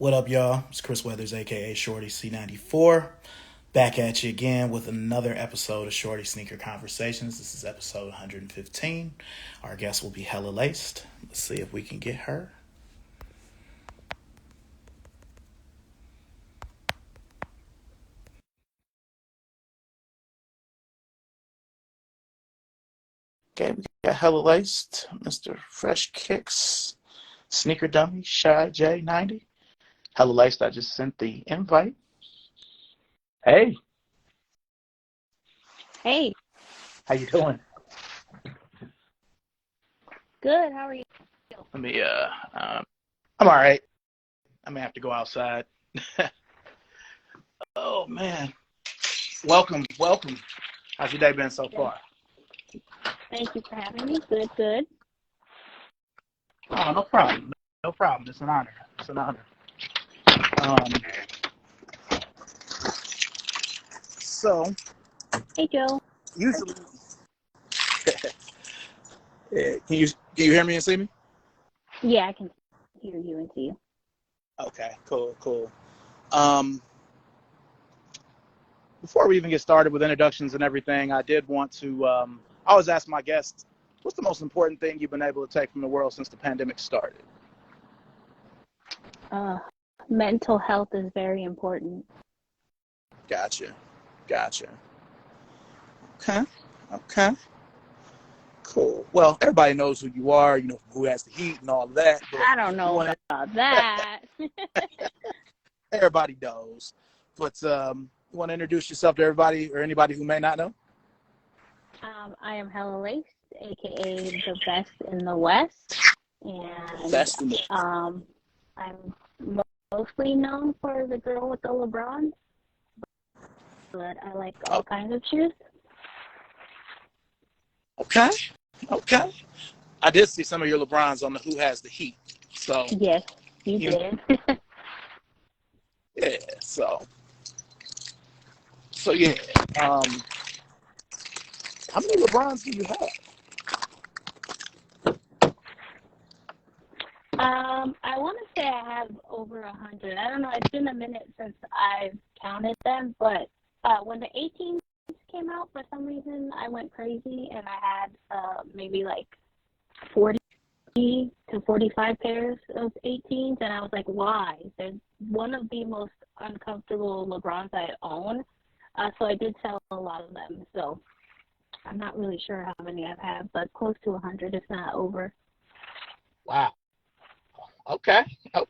What up, y'all? It's Chris Weathers, aka Shorty C94. Back at you again with another episode of Shorty Sneaker Conversations. This is episode 115. Our guest will be Hella Laced. Let's see if we can get her. Okay, we got Hella Laced, Mr. Fresh Kicks, Sneaker Dummy, Shy J90. Hella Laced, I just sent the invite. Hey, Hey, how you doing? good. How are you? Let me, I'm all right. I may have to go outside. Oh, man. Welcome. How's your day been so far? Thank you for having me. Good. Oh, no problem. No problem. It's an honor. Um, so, Hey, Joe. usually, can you hear me and see me? Yeah, I can hear you and see you. Okay, cool. Um, Before we even get started with introductions and everything, I did want to, I always ask my guests, what's the most important thing you've been able to take from the world since the pandemic started? Uh, Mental health is very important. Gotcha. Okay. Cool. Well, everybody knows who you are, who has the heat and all of that, but I don't you know want about that. everybody knows. But you want to introduce yourself to everybody or anybody who may not know? I am Hella Laced, aka the best in the West, and Best in the I'm mostly known for the girl with the LeBron, but I like all kinds of shoes. Okay. I did see some of your LeBrons on the Who Has the Heat. So Yes, you you did. yeah, so yeah. How many LeBrons do you have? I want to say I have over 100. I don't know. It's been a minute since I've counted them, but when the 18s came out, for some reason, I went crazy and I had maybe like 40 to 45 pairs of 18s, and I was like, why? They're one of the most uncomfortable LeBrons I own, so I did sell a lot of them. So I'm not really sure how many I've had, but close to 100, if not over. Wow. Okay. I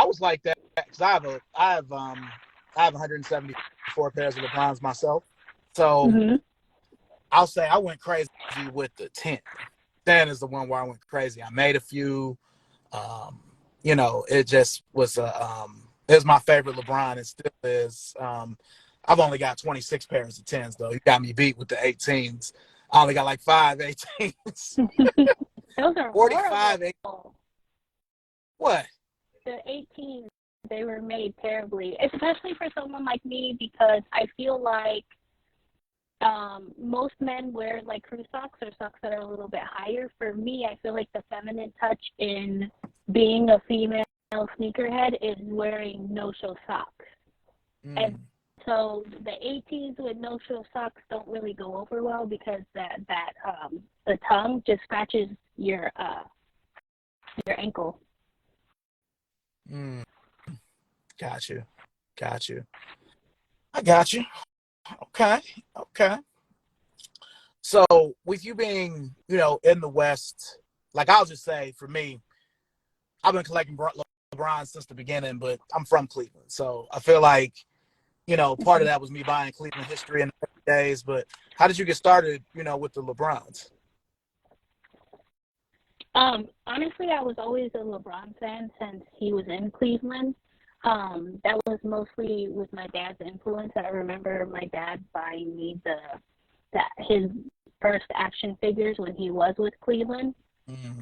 was like that because I have 174 pairs of LeBrons myself. So Mm-hmm. I'll say I went crazy with the 10. 10 is the one where I went crazy. I made a few. It just was it was my favorite LeBron and still is. I've only got 26 pairs of 10s though. You got me beat with the 18s. I only got like 5 18s. Those are 45. horrible. What? The 18s, they were made terribly, especially for someone like me, because I feel like most men wear like crew socks or socks that are a little bit higher. For me, I feel like the feminine touch in being a female sneakerhead is wearing no-show socks. And so the 18s with no-show socks don't really go over well because the tongue just scratches your ankle. Mm, got you. I got you. Okay. So with you being, in the West, like I'll just say for me, I've been collecting LeBron since the beginning, but I'm from Cleveland. So I feel like, part of that was me buying Cleveland history in the early days. But how did you get started, with the LeBrons? Honestly, I was always a LeBron fan since he was in Cleveland. That was mostly with my dad's influence. I remember my dad buying me his first action figures when he was with Cleveland.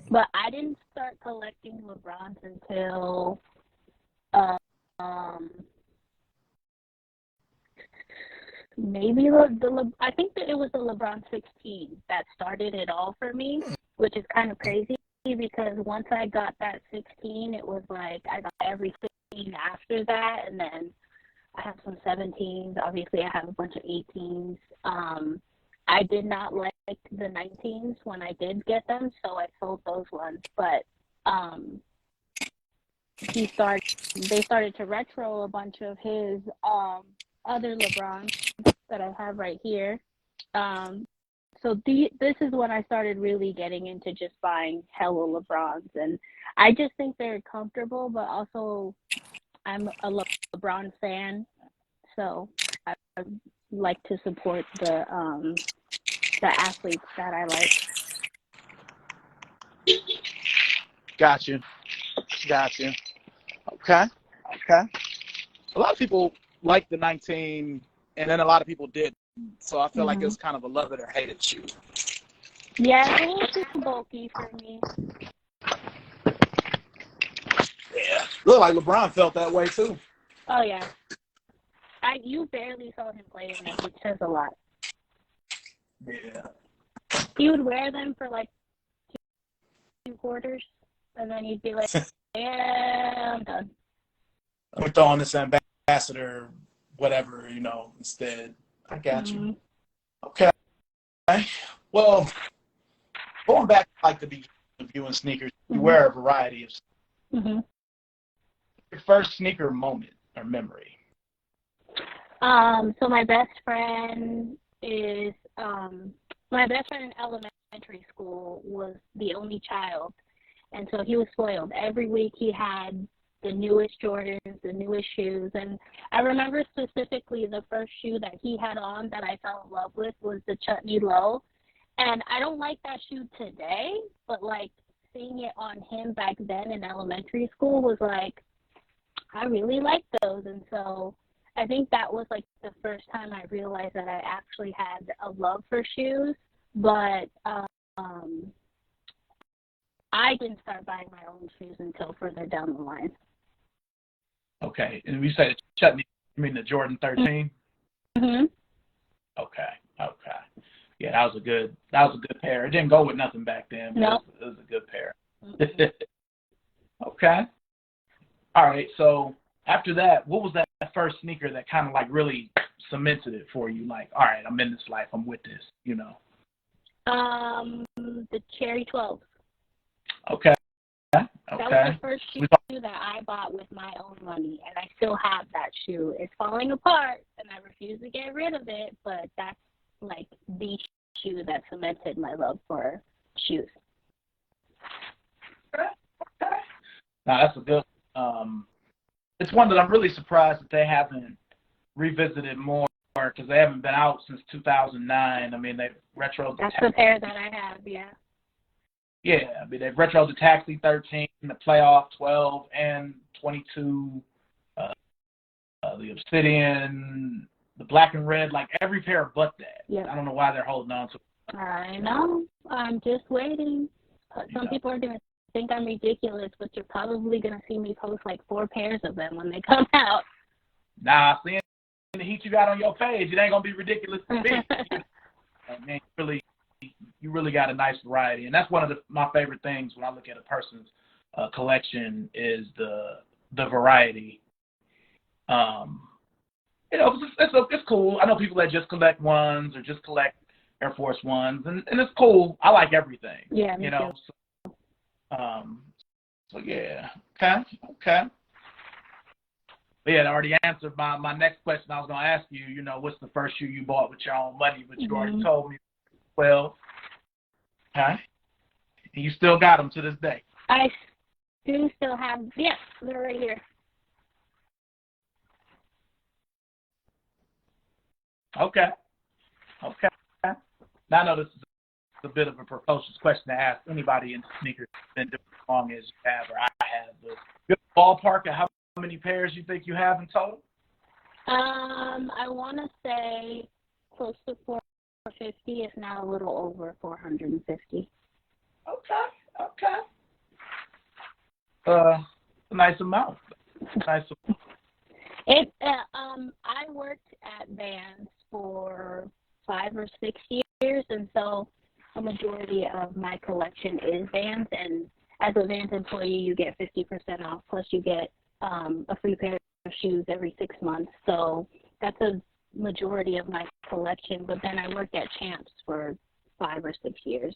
But I didn't start collecting LeBrons until maybe I think that it was the LeBron 16 that started it all for me, which is kind of crazy. because once I got that 16, it was like I got everything after that, and then I have some 17s. Obviously, I have a bunch of 18s. I did not like the 19s when I did get them, so I sold those ones. But they started to retro a bunch of his other LeBrons that I have right here. So this is when I started really getting into just buying hella LeBrons, and I just think they're comfortable, but also I'm a LeBron fan, so I like to support the athletes that I like. Got you. Okay. A lot of people like the 19, and then a lot of people did. So I feel like it's kind of a love it or hate it shoe. Yeah, it's a little too bulky for me. Yeah. Look like LeBron felt that way too. Oh yeah. You barely saw him play in them, which says a lot. Yeah. He would wear them for like 2 quarters, and then he'd be like, "Yeah, I'm done." I'm throwing this ambassador, whatever, instead. I got you. Okay. Well, going back to like the beginning of you and sneakers, you wear a variety of. Your first sneaker moment or memory? So my best friend in elementary school was the only child, and so he was spoiled. Every week he had the newest Jordans, the newest shoes, and I remember specifically the first shoe that he had on that I fell in love with was the Chutney Low, and I don't like that shoe today, but like seeing it on him back then in elementary school was like, I really like those, and so I think that was like the first time I realized that I actually had a love for shoes, but I didn't start buying my own shoes until further down the line. Okay, and we say Chutney, you mean the Jordan 13? Mm-hmm. Okay. Yeah, that was a good pair. It didn't go with nothing back then, but Nope. it was a good pair. Okay. All right, so after that, what was that first sneaker that kind of like really cemented it for you? Like, all right, I'm in this life. I'm with this, The Cherry 12. Okay. That was the first shoe that I bought with my own money, and I still have that shoe. It's falling apart, and I refuse to get rid of it, but that's like the shoe that cemented my love for shoes. Now, that's a good it's one that I'm really surprised that they haven't revisited more because they haven't been out since 2009. I mean, they've retroed That's the pair that I have, yeah. Yeah, I mean, they've retroed the Taxi 13, the Playoff 12, and 22, the Obsidian, the black and red, like every pair but that. Yeah. I don't know why they're holding on to it. I know. I'm just waiting. Some people are going to think I'm ridiculous, but you're probably going to see me post like 4 pairs of them when they come out. Nah, seeing the heat you got on your page, it ain't going to be ridiculous to me. Man, you really got a nice variety, and that's one of my favorite things when I look at a person's collection is the variety. It's cool. I know people that just collect ones or just collect Air Force Ones, and it's cool. I like everything. Yeah, me too. So yeah, okay. But yeah, I already answered my next question. I was gonna ask you, what's the first shoe you bought with your own money, but you already told me. Well, okay, and you still got them to this day. I do still have. Yes, they're right here. Okay. Now I know this is a bit of a precocious question to ask anybody in sneakers been doing as long as you have or I have, but good ballpark of how many pairs you think you have in total? I want to say close to 450, if not a little over 450. Okay. A nice amount. I worked at Vans for 5 or 6 years, and so a majority of my collection is Vans, and as a Vans employee, you get 50% off, plus you get a free pair of shoes every 6 months. So that's a majority of my collection. But then I worked at Champs for 5 or 6 years.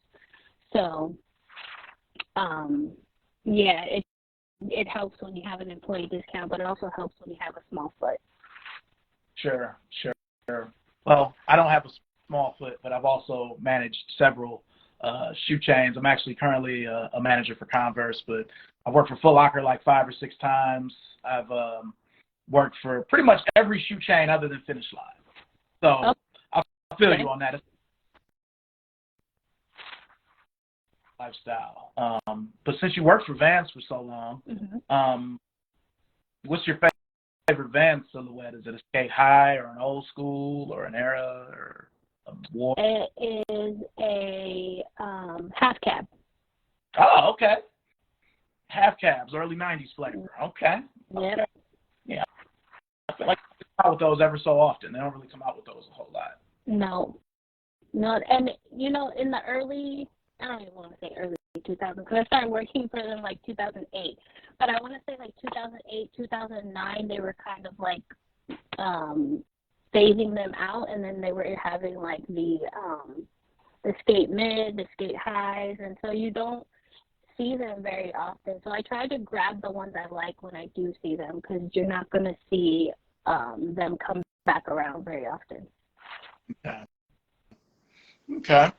So, yeah, it helps when you have an employee discount, but it also helps when you have a small foot. Sure. Well, I don't have a small foot, but I've also managed several shoe chains. I'm actually currently a manager for Converse, but I've worked for Foot Locker like 5 or 6 times. I've worked for pretty much every shoe chain other than Finish Line. So I feel you on that. It's lifestyle. But since you worked for Vans for so long, what's your favorite Vans silhouette? Is it a skate high or an old school or an era or a war? It is a half cab. Oh, okay. Half cabs, early 90s flavor. Okay. Yeah. I feel like they come out with those ever so often. They don't really come out with those a whole lot. No. And, in the early, I don't even want to say early 2000s, because I started working for them like 2008. But I want to say like 2008, 2009, they were kind of like phasing them out, and then they were having like the skate mid, the skate highs, and so you don't see them very often. So I try to grab the ones I like when I do see them, because you're not going to see them come back around very often. Okay.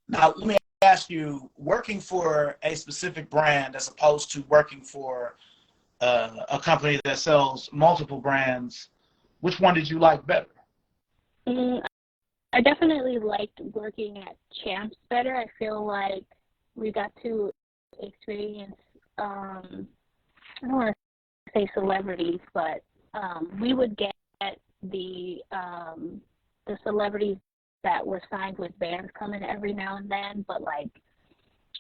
Now, let me ask you, working for a specific brand as opposed to working for a company that sells multiple brands, which one did you like better? I definitely liked working at Champs better. I feel like we got to experience, I don't want to say celebrities, but we would get the celebrities that were signed with bands coming every now and then, but like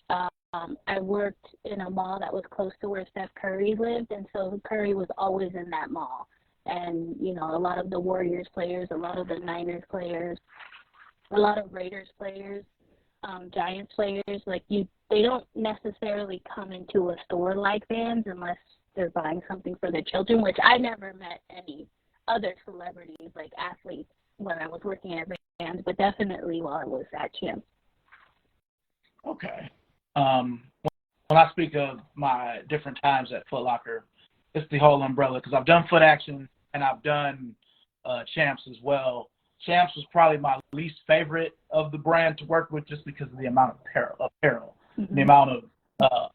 I worked in a mall that was close to where Steph Curry lived, and so Curry was always in that mall. And, a lot of the Warriors players, a lot of the Niners players, a lot of Raiders players, Giants players, they don't necessarily come into a store like Vans unless they're buying something for their children, which I never met any other celebrities, like athletes, when I was working at Vans, but definitely while I was at Champs. Okay. When I speak of my different times at Foot Locker, it's the whole umbrella, because I've done Foot Action and I've done Champs as well. Champs was probably my least favorite of the brand to work with, just because of the amount of apparel. The amount of,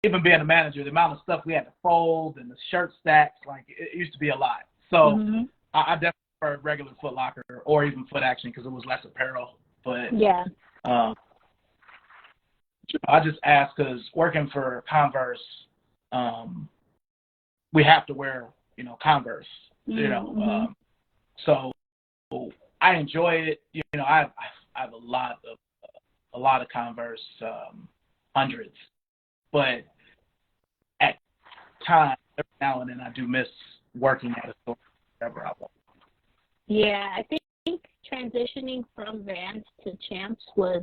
even being a manager, the amount of stuff we had to fold and the shirt stacks, like it used to be a lot. So I definitely prefer regular Foot Locker or even Foot Action because it was less apparel. But yeah. I just ask because working for Converse, we have to wear, Converse, so I enjoy it. I have a lot of Converse, hundreds, but at times, every now and then, I do miss working at a store wherever I want. Yeah, I think transitioning from Vans to Champs was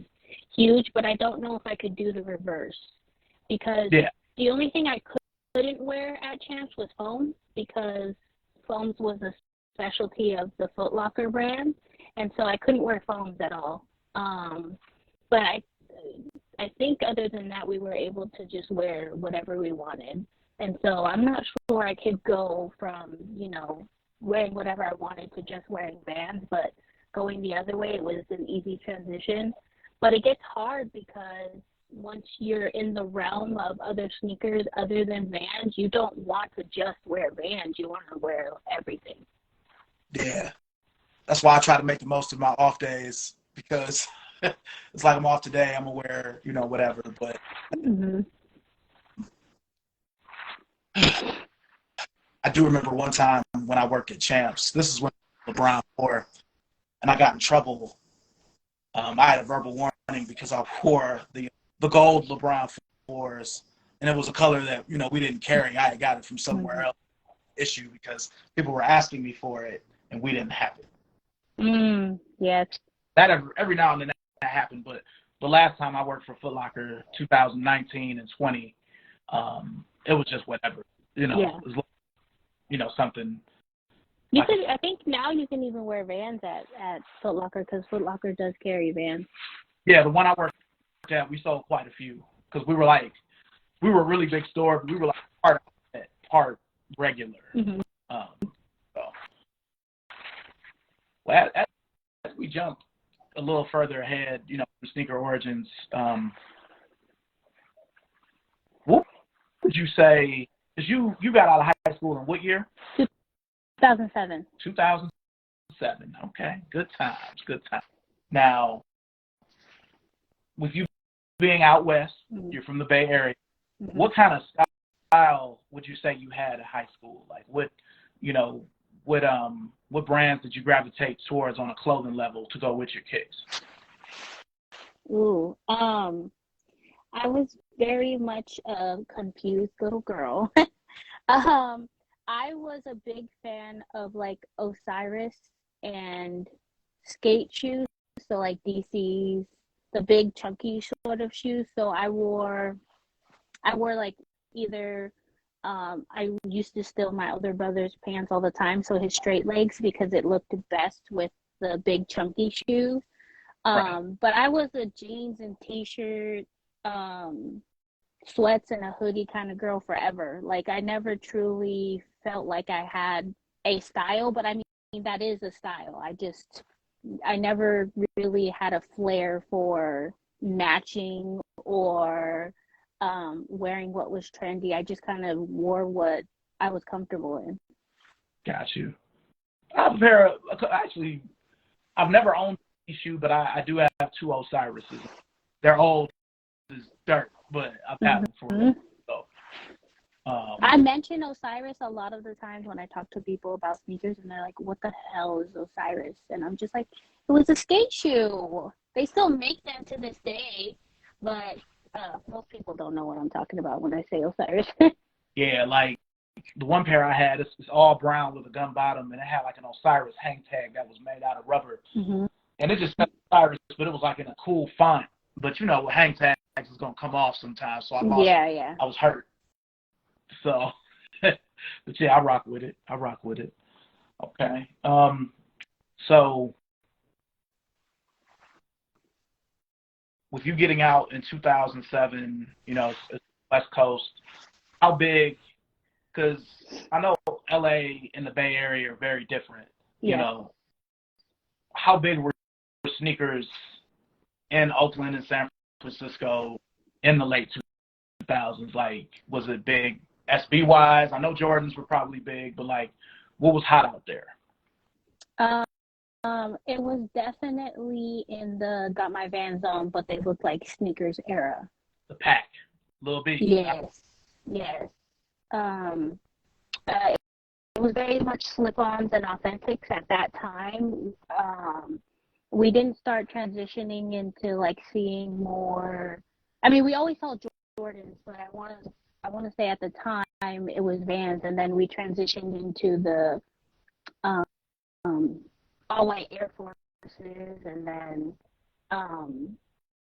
huge, but I don't know if I could do the reverse, because the only thing I couldn't wear at Champs was foams, because foams was a specialty of the Foot Locker brand, and so I couldn't wear foams at all. But I think other than that, we were able to just wear whatever we wanted, and so I'm not sure I could go from wearing whatever I wanted to just wearing Vans, but going the other way, it was an easy transition. But it gets hard because once you're in the realm of other sneakers other than Vans, you don't want to just wear Vans. You want to wear everything. Yeah. That's why I try to make the most of my off days, because it's like I'm off today, I'm going to wear, whatever. But I do remember one time when I worked at Champs. This is when LeBron wore, and I got in trouble. I had a verbal warning because I wore the gold LeBron 4s, and it was a color that, we didn't carry. I had got it from somewhere else, issue, because people were asking me for it, and we didn't have it. Yes. That every now and then that happened, but the last time I worked for Foot Locker, 2019 and 20, it was just whatever, you know. Yeah. It was, you know, something. You could. I think now you can even wear Vans at Foot Locker because Foot Locker does carry Vans. Yeah, the one I worked at, we sold quite a few because we were a really big store, but we were like part regular. Mm-hmm. So, well, as we jump a little further ahead, you know, from sneaker origins, what would you say? Because you got out of high school in what year? 2007. 2007. Okay, good times, good times. Now, with you being out west, Mm-hmm. you're from the Bay Area. Mm-hmm. What kind of style would you say you had at high school? Like what brands did you gravitate towards on a clothing level to go with your kicks? Ooh. I was very much a confused little girl. I was a big fan of like Osiris and skate shoes, so like DC's, the big chunky sort of shoes. So I wore like either I used to steal my older brother's pants all the time, so his straight legs because it looked best with the big chunky shoes. Right. But I was a jeans and t-shirt, sweats and a hoodie kind of girl forever. Like I never truly felt like I had a style, but I mean that is a style. I never really had a flair for matching or wearing what was trendy. I just kind of wore what I was comfortable in. Got you. I have a pair of, actually, I've never owned a shoe, but I do have two Osiris's. They're old as dirt, but I've had them for a little. So, I mention Osiris a lot of the times when I talk to people about sneakers, and they're like, "What the hell is Osiris?" And I'm just like, "It was a skate shoe. They still make them to this day, but most people don't know what I'm talking about when I say Osiris." yeah, like the one pair I had, it's all brown with a gun bottom, and it had like an Osiris hang tag that was made out of rubber. Mm-hmm. And it just said Osiris, but it was like in a cool font. But you know, hang tags is gonna come off sometimes, so I lost. Yeah. I was hurt. So, but yeah, I rock with it. Okay. So with you getting out in 2007, you know, it's West Coast. How big? Because I know LA and the Bay Area are very different. Yeah. You know, how big were sneakers in Oakland and San Francisco in the late 2000s? Like, was it big SB wise? I know Jordans were probably big, but like, what was hot out there? It was definitely in the got my Vans on, but they looked like sneakers era. The pack, Lil B. Yes. It was very much slip-ons and authentics at that time. We didn't start transitioning into like seeing more. I mean, we always saw Jordans, but I want to say at the time it was Vans, and then we transitioned into the all white Air Forces, and then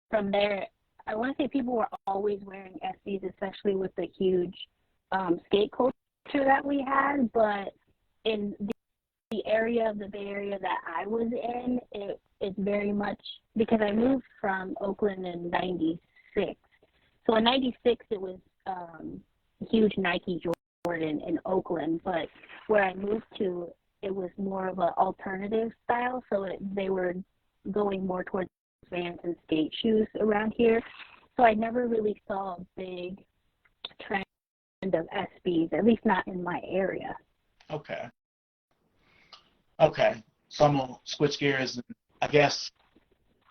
from there, I want to say people were always wearing SBs, especially with the huge skate culture that we had. But in the area of the Bay Area that I was in, it's very much because I moved from Oakland in '96. So in '96, it was huge Nike Jordan in Oakland, but where I moved to, it was more of an alternative style, so they were going more towards Vans and skate shoes around here. So I never really saw a big trend of SBs, at least not in my area. Okay. So I'm gonna switch gears, and I guess,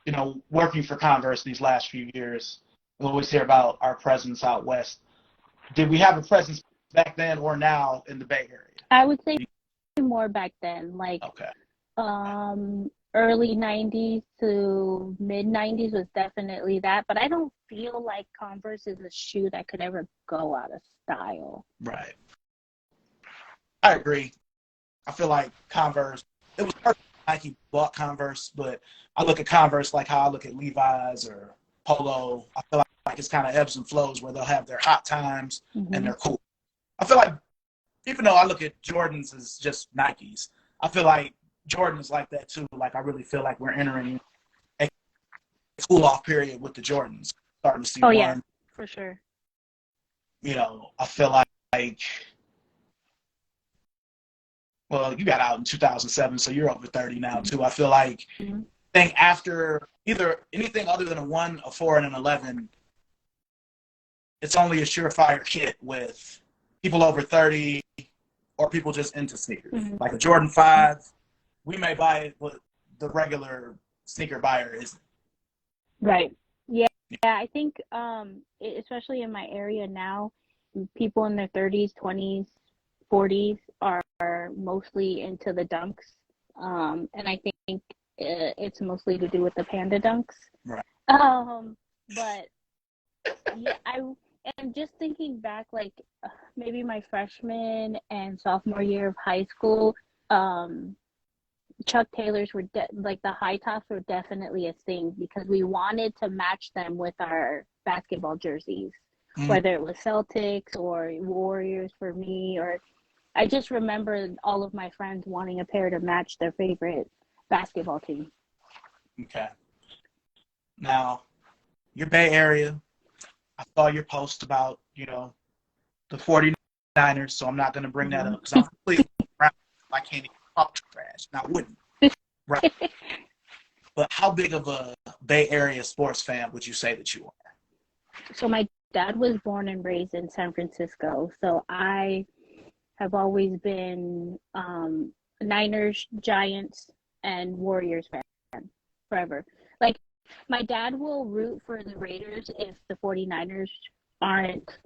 you know, working for Converse these last few years, we always hear about our presence out west. Did we have a presence back then or now in the Bay Area? I would say more back then, like early 90s to mid 90s was definitely that, but I don't feel like Converse is a shoe that could ever go out of style. Right. I agree. I feel like Converse, it was perfect Nike bought Converse, but I look at Converse like how I look at Levi's or Polo. I feel like it's kind of ebbs and flows where they'll have their hot times and Mm-hmm. they're cool. I feel like even though I look at Jordans as just Nikes, I feel like Jordan is like that too. Like I really feel like we're entering a cool off period with the Jordans. Starting to see Oh yeah, one, for sure. I feel like well, you got out in 2007, so you're over 30 now too. I feel like Mm-hmm. thing after either anything other than a 1, a 4, and an 11, it's only a surefire hit with people over 30 or people just into sneakers. Mm-hmm. Like a Jordan 5, we may buy it, but the regular sneaker buyer isn't. Right. Yeah. Yeah. I think, especially in my area now, people in their 30s, 20s, 40s are mostly into the dunks. And I think it's mostly to do with the panda dunks. Right. But yeah, and just thinking back, like maybe my freshman and sophomore year of high school, um, Chuck Taylors were like the high tops were definitely a thing because we wanted to match them with our basketball jerseys, Mm-hmm. whether it was Celtics or Warriors for me, or I just remember all of my friends wanting a pair to match their favorite basketball team. Okay. Now, your Bay Area, I saw your post about, the 49ers, so I'm not going to bring that Mm-hmm. up because I'm completely around. I can't even talk trash, and I wouldn't. Right. But how big of a Bay Area sports fan would you say that you are? So my dad was born and raised in San Francisco, so I have always been Niners, Giants, and Warriors fan forever. Like my dad will root for the Raiders if the 49ers aren't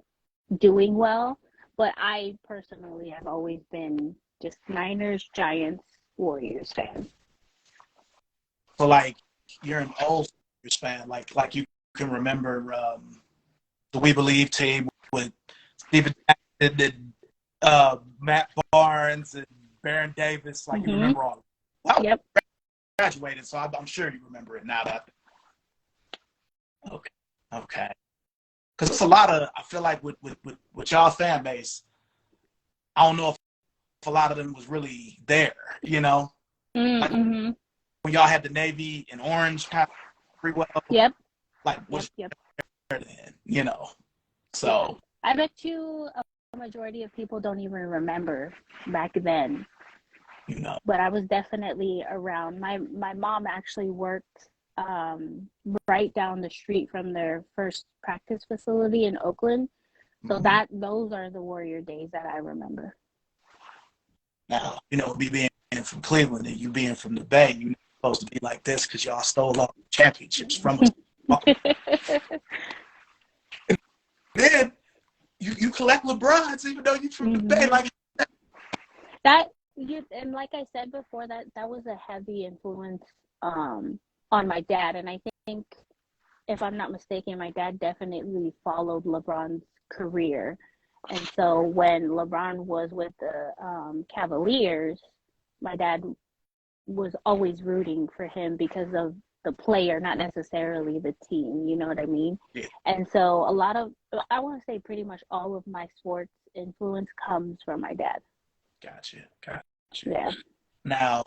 doing well, but I personally have always been just Niners, Giants, Warriors fan. So, like, you're an old Warriors fan, like you can remember the We Believe team with Steven Jackson and Matt Barnes and Baron Davis. Like, you Mm-hmm. remember all of that. Well, Yep. graduated, so I'm sure you remember it now. Okay. Okay. Because it's a lot of, I feel like with y'all fan base, I don't know if a lot of them was really there, Like Mm-hmm. when y'all had the navy and orange kind of pretty well, Yep. like Yep. what's Yep. there then, Yeah. So, I bet you a majority of people don't even remember back then. you know. But I was definitely around. My mom actually worked right down the street from their first practice facility in Oakland. So Mhm. those are the Warrior days that I remember. Now, me being from Cleveland and you being from the Bay, you're not supposed to be like this because y'all stole all the championships from us. Then you collect LeBrons even though you're from the Bay. Mm-hmm. Like, And like I said before, that was a heavy influence on my dad, and I think if I'm not mistaken, my dad definitely followed LeBron's career. And so when LeBron was with the Cavaliers, my dad was always rooting for him because of the player, not necessarily the team. You know what I mean? yeah, And so I want to say pretty much all of my sports influence comes from my dad. gotcha. Yeah. Now,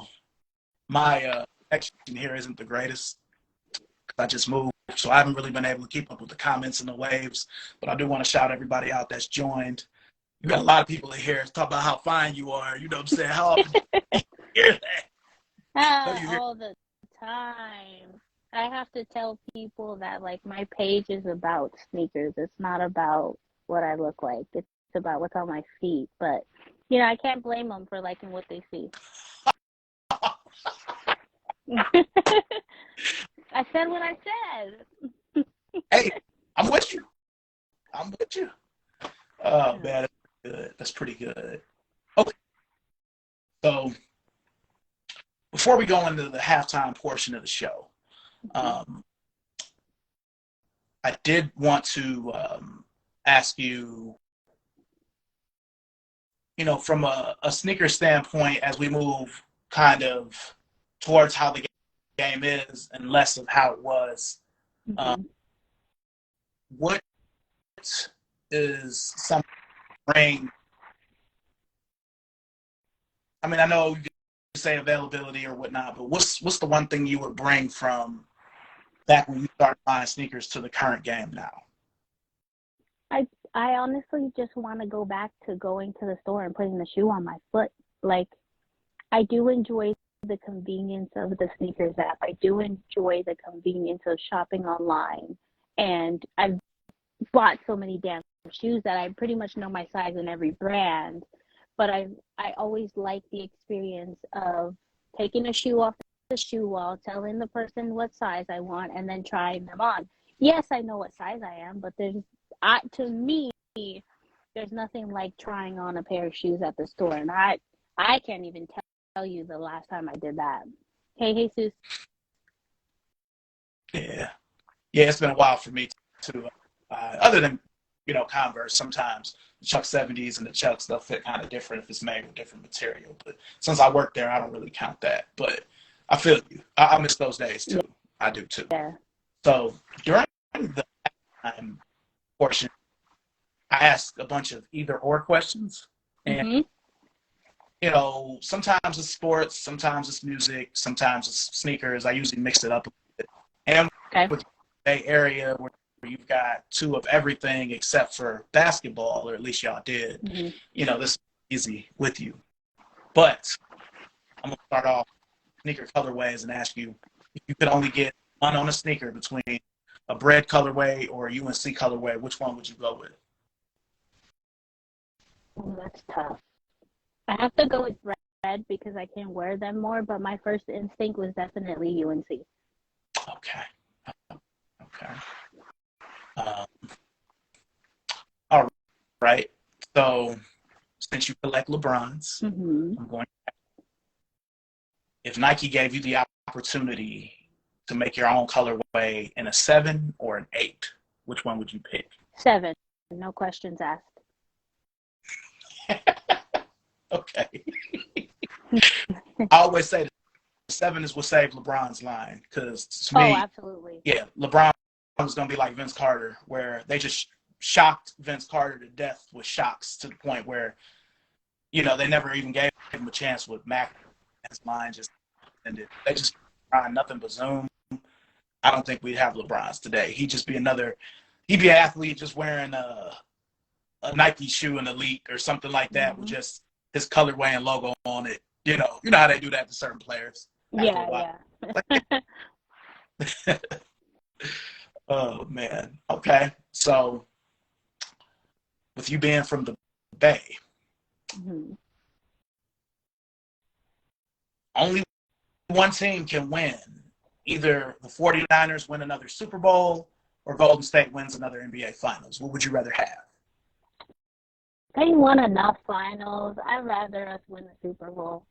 my connection here isn't the greatest. I just moved, so I haven't really been able to keep up with the comments and the waves. But I do want to shout everybody out that's joined. You got a lot of people in here talk about how fine you are. You know what I'm saying? How often do you hear that? No, you hear? All the time. I have to tell people that like my page is about sneakers. It's not about what I look like. It's about what's on my feet. But I can't blame them for liking what they see. I said what I said. Hey, I'm with you. I'm with you. Oh man, that's good. That's pretty good. Okay, so before we go into the halftime portion of the show, um, I did want to ask you, from a sneaker standpoint, as we move kind of towards how the game is and less of how it was. Um, Mm-hmm. what is some bring? I mean, I know you say availability or whatnot, but what's the one thing you would bring from back when you started buying sneakers to the current game now? I honestly just want to go back to going to the store and putting the shoe on my foot. Like, I do enjoy the convenience of the sneakers app. I do enjoy the convenience of shopping online. And I've bought so many damn shoes that I pretty much know my size in every brand. But I always like the experience of taking a shoe off the shoe wall, telling the person what size I want, and then trying them on. Yes, I know what size I am, but to me, there's nothing like trying on a pair of shoes at the store, and I can't even tell you the last time I did that. Hey, Jesus. Yeah, yeah, it's been a while for me too. Other than Converse, sometimes the Chuck 70s and the Chucks they'll fit kind of different if it's made with different material. But since I work there, I don't really count that. But I feel you. I miss those days too. I do too. Yeah. So during the time portion, I ask a bunch of either or questions, and Mm-hmm. sometimes it's sports, sometimes it's music, sometimes it's sneakers. I usually mix it up a bit. And Okay. with the Bay Area, where you've got two of everything except for basketball, or at least y'all did, Mm-hmm. this is easy with you. But I'm going to start off sneaker colorways and ask you if you could only get one on a sneaker between a bread colorway or a UNC colorway, which one would you go with? Oh, that's tough. I have to go with red because I can wear them more, but my first instinct was definitely UNC. Okay. Okay. Um, all right. So since you collect LeBrons, Mm-hmm. I'm going. If Nike gave you the opportunity to make your own colorway in a 7 or an 8, which one would you pick? 7. No questions asked. Okay. I always say 7 is what saved LeBron's line because to Oh, me, absolutely. yeah, LeBron was going to be like Vince Carter, where they just shocked Vince Carter to death with shocks to the point where, they never even gave him a chance with Mac. His line just ended. They just trying nothing but Zoom. I don't think we'd have LeBron's today. He'd be an athlete just wearing a Nike shoe in Elite or something like that with Mm-hmm. just his colorway and logo on it. You know how they do that to certain players after a while. Yeah. Oh man. Okay. So with you being from the Bay, Mm-hmm. only one team can win. Either the 49ers win another Super Bowl or Golden State wins another NBA Finals. What would you rather have? They won enough finals. I'd rather us win the Super Bowl.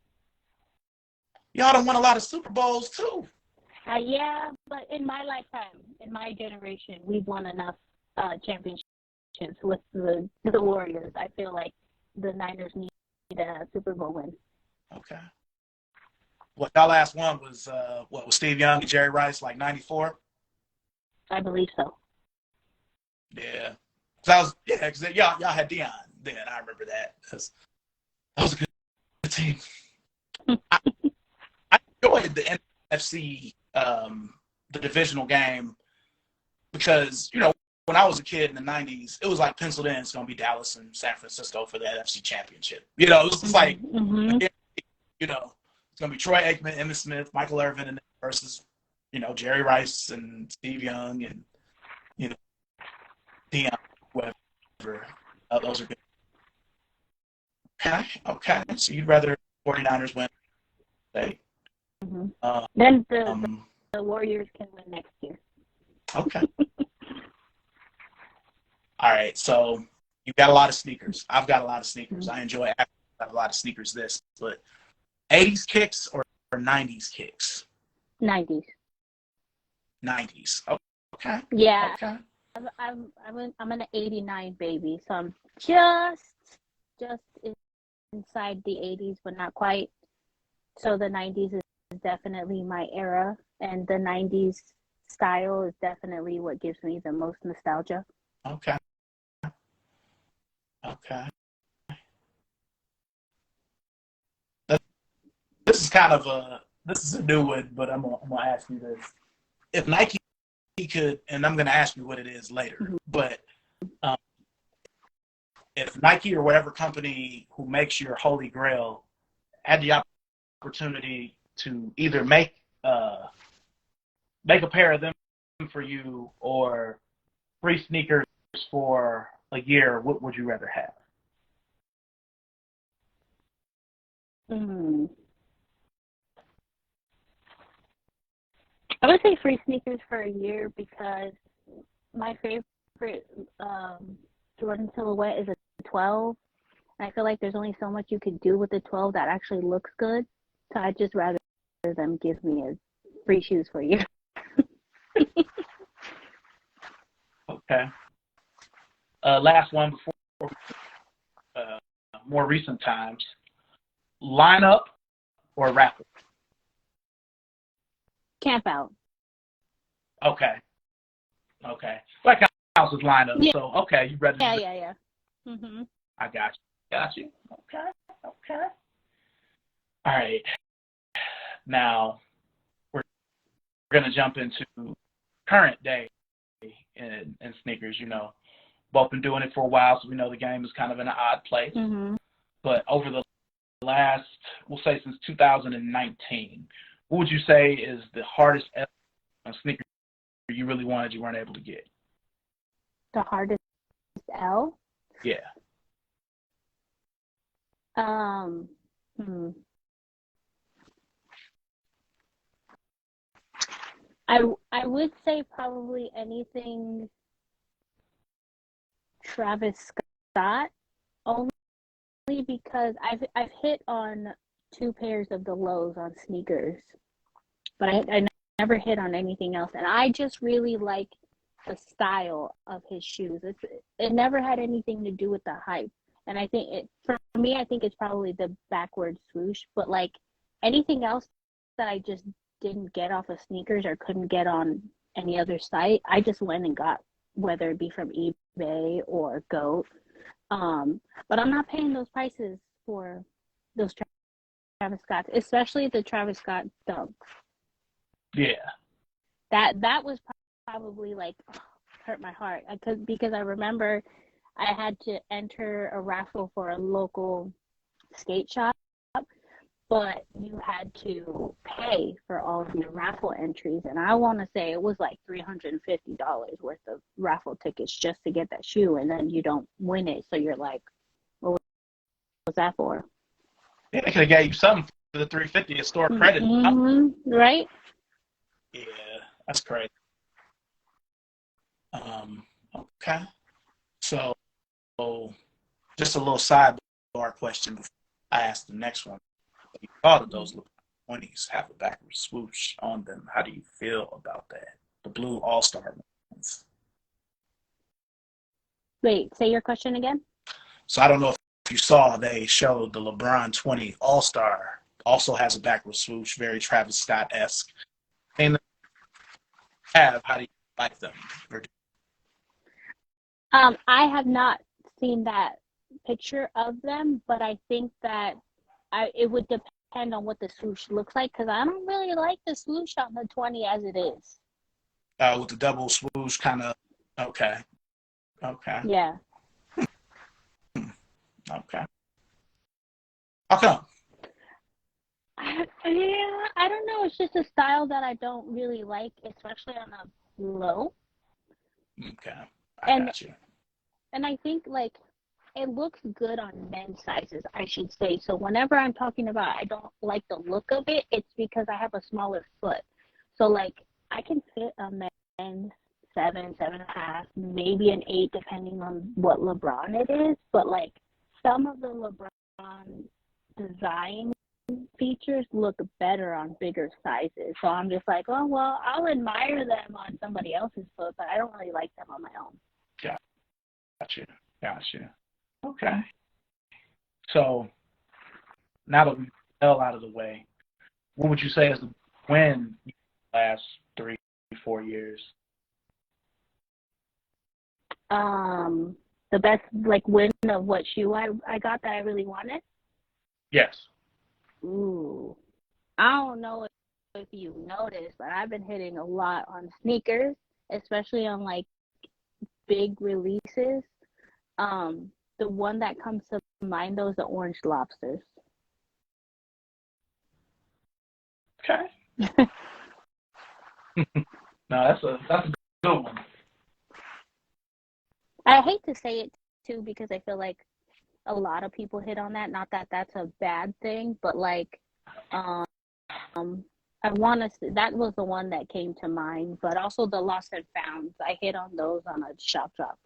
Y'all done won a lot of Super Bowls too. Yeah, but in my lifetime, in my generation, we've won enough championships with the Warriors. I feel like the Niners need a Super Bowl win. Okay. What y'all last one was what was Steve Young and Jerry Rice like 94? I believe so. Yeah. Because y'all had Dion then. I remember that. That was a good team. I, I enjoyed the NFC, the divisional game because when I was a kid in the '90s, it was like penciled in. It's gonna be Dallas and San Francisco for the NFC Championship. It was just like, Mm-hmm. it's gonna be Troy Aikman, Emmitt Smith, Michael Irvin, and versus Jerry Rice and Steve Young and Dion, whatever. Those are good. Okay. So you'd rather 49ers win? Say, Mm-hmm. um, Then the Warriors can win next year. okay. All right. So you got a lot of sneakers. I've got a lot of sneakers. Mm-hmm. I enjoy. I've got a lot of sneakers. But 80s kicks or 90s kicks? 90s. 90s. Okay. Yeah, Okay. I'm an '89 baby, so I'm just inside the '80s, but not quite. So the '90s is definitely my era, and the 90s style is definitely what gives me the most nostalgia. Okay. Okay. This is kind of this is a new one, but I'm gonna ask you this: if Nike could, and I'm gonna ask you what it is later, Mm-hmm. but um, if Nike or whatever company who makes your holy grail had the opportunity to either make a pair of them for you or free sneakers for a year, what would you rather have? Mm. I would say free sneakers for a year because my favorite Jordan silhouette is a 12. And I feel like there's only so much you could do with the 12 that actually looks good. So I'd just rather them give me a free shoes for a year. Okay. Last one before uh, more recent times. Lineup or raffle? Camp out. Okay. Okay. That counts as lineup. Yeah, So, okay, you ready to do yeah. hmm I got you. Got you. Okay. Okay. All right. Now, we're going to jump into current day in sneakers. You know, both been doing it for a while, so we know the game is kind of in an odd place. hmm But over the last, we'll say since 2019, what would you say is the hardest sneaker you really wanted you weren't able to get? The hardest L. Yeah. Um, hmm. I would say probably anything Travis Scott, only because I've hit on two pairs of the lows on sneakers, but I never hit on anything else, and I just really like the style of his shoes. It never had anything to do with the hype, and I think it for me I think it's probably the backward swoosh, but like anything else that I just didn't get off of sneakers or couldn't get on any other site, I just went and got, whether it be from eBay or Goat. Um, but I'm not paying those prices for those Travis Scotts, especially the Travis Scott Dunks. Yeah. That was probably like hurt my heart because I remember I had to enter a raffle for a local skate shop, but you had to pay for all of your raffle entries, and I want to say it was like $350 worth of raffle tickets just to get that shoe, and then you don't win it, so you're like, what was that for? Yeah, they could have gave you something for the 350 at store credit. Right? Yeah, that's crazy. Okay. So, just a little sidebar question before I ask the next one. You thought of those little 20s have a backward swoosh on them. How do you feel about that? The blue all-star ones. Wait, say your question again. So I don't know if you saw they showed the LeBron 20 all-star also has a backward swoosh, very Travis Scott-esque. And how do you like them? I have not seen that picture of them, but I think that it would depend on what the swoosh looks like because I don't really like the swoosh on the 20 as it is. With the double swoosh kind of, okay. Okay. Yeah. Okay. How come? Yeah, I don't know. It's just a style that I don't really like, especially on a low. Okay. I And got you. and I think like it looks good on men's sizes, I should say. So whenever I'm talking about I don't like the look of it, it's because I have a smaller foot. So like I can fit a men's 7, 7.5, maybe an 8, depending on what LeBron it is. But like some of the LeBron design features look better on bigger sizes. So I'm just like, oh well, I'll admire them on somebody else's foot, but I don't really like them on my own. Got you. Got you. Okay. So now that we've all out of the way, what would you say is the win last 3-4 years? The best like win of what shoe I got that I really wanted. Yes. Ooh, I don't know if you noticed, but I've been hitting a lot on sneakers, especially on like big releases. The one that comes to mind though is the orange lobsters. Okay. No, that's a good one. I hate to say it too because I feel like a lot of people hit on that. Not that that's a bad thing, but like, um, I want to. That was the one that came to mind. But also the lost and founds. I hit on those on a shop drop.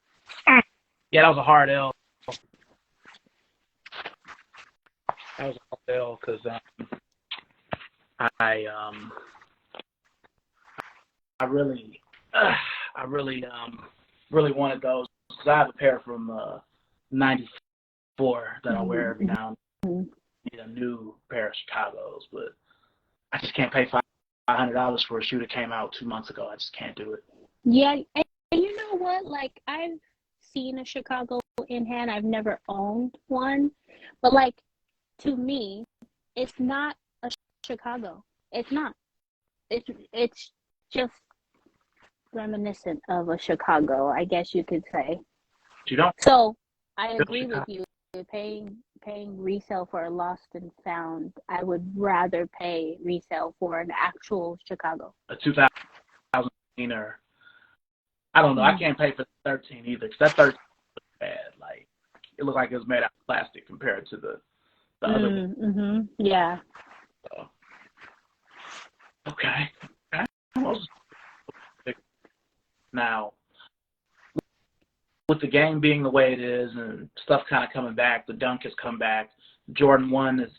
Yeah, that was a hard L. That was a hard L because I I really really wanted those because I have a pair from '94 that I wear every now and then. Need a new pair of Chicago's, but I just can't pay $500 for a shoe that came out 2 months ago. I just can't do it. Yeah, and you know what? Like I've seen a Chicago in hand. I've never owned one, but like to me, it's not a Chicago. It's not. It's just reminiscent of a Chicago, I guess you could say. You don't So I feel agree with Chicago. you. Paying resale for a lost and found, I would rather pay resale for an actual Chicago. A 2013 or I don't know. I Mm. can't pay for the 13 either because that 13 was bad. Like it looked like it was made out of plastic compared to the other one. Mm-hmm. Yeah. So, okay. Okay. Now, with the game being the way it is and stuff kind of coming back, the dunk has come back. Jordan 1 is,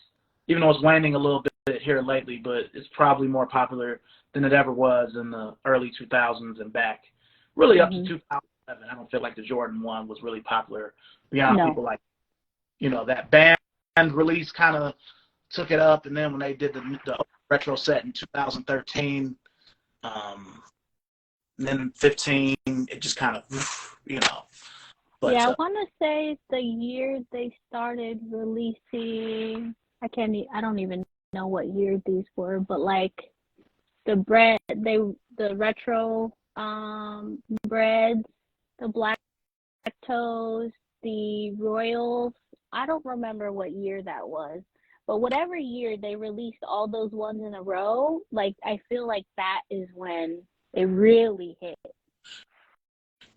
even though it's waning a little bit here lately, but it's probably more popular than it ever was in the early 2000s and back. Really up to Mm-hmm. 2007. I don't feel like the Jordan 1 was really popular beyond No. people like, that band release kind of took it up. And then when they did the retro set in 2013, and then 15, it just kind of, But Yeah, I want to say the year they started releasing, I don't even know what year these were, but like the retro breads, the black toes, the royals. I don't remember what year that was, but whatever year they released all those ones in a row, like I feel like that is when it really hit.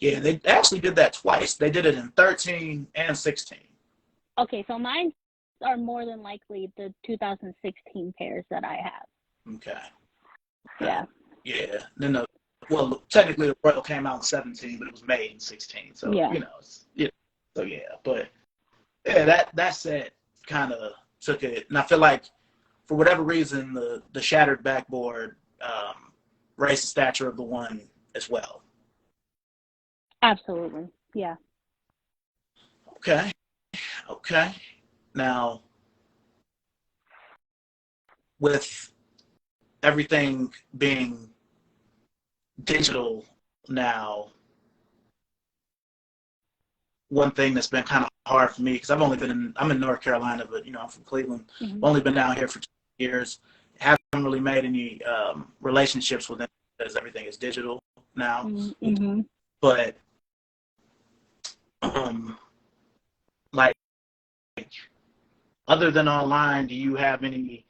yeah, they actually did that twice. They did it in 13 and 16. Okay, so mine are more than likely the 2016 pairs that I have. Okay. Yeah. Yeah. Then technically the Royal came out in 17, but it was made in 16. So, Yeah. So yeah, but yeah, that set kind of took it. And I feel like for whatever reason, the shattered backboard raised the stature of the one as well. Absolutely. Yeah. Okay. Okay. Now, with everything being digital now, one thing that's been kind of hard for me because I'm in North Carolina, but I'm from Cleveland. Mm-hmm. I've only been down here for 2 years. Haven't really made any relationships with them because everything is digital now. Mm-hmm. But like other than online, do you have any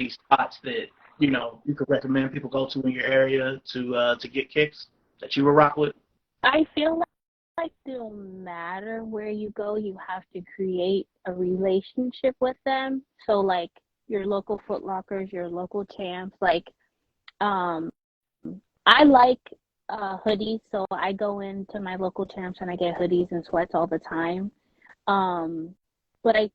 spots that you could recommend people go to in your area to get kicks that you would rock with? I feel like no matter where you go, you have to create a relationship with them. So like your local Foot Lockers, your local Champs, like um I like hoodies, so I go into my local Champs and I get hoodies and sweats all the time. Um but I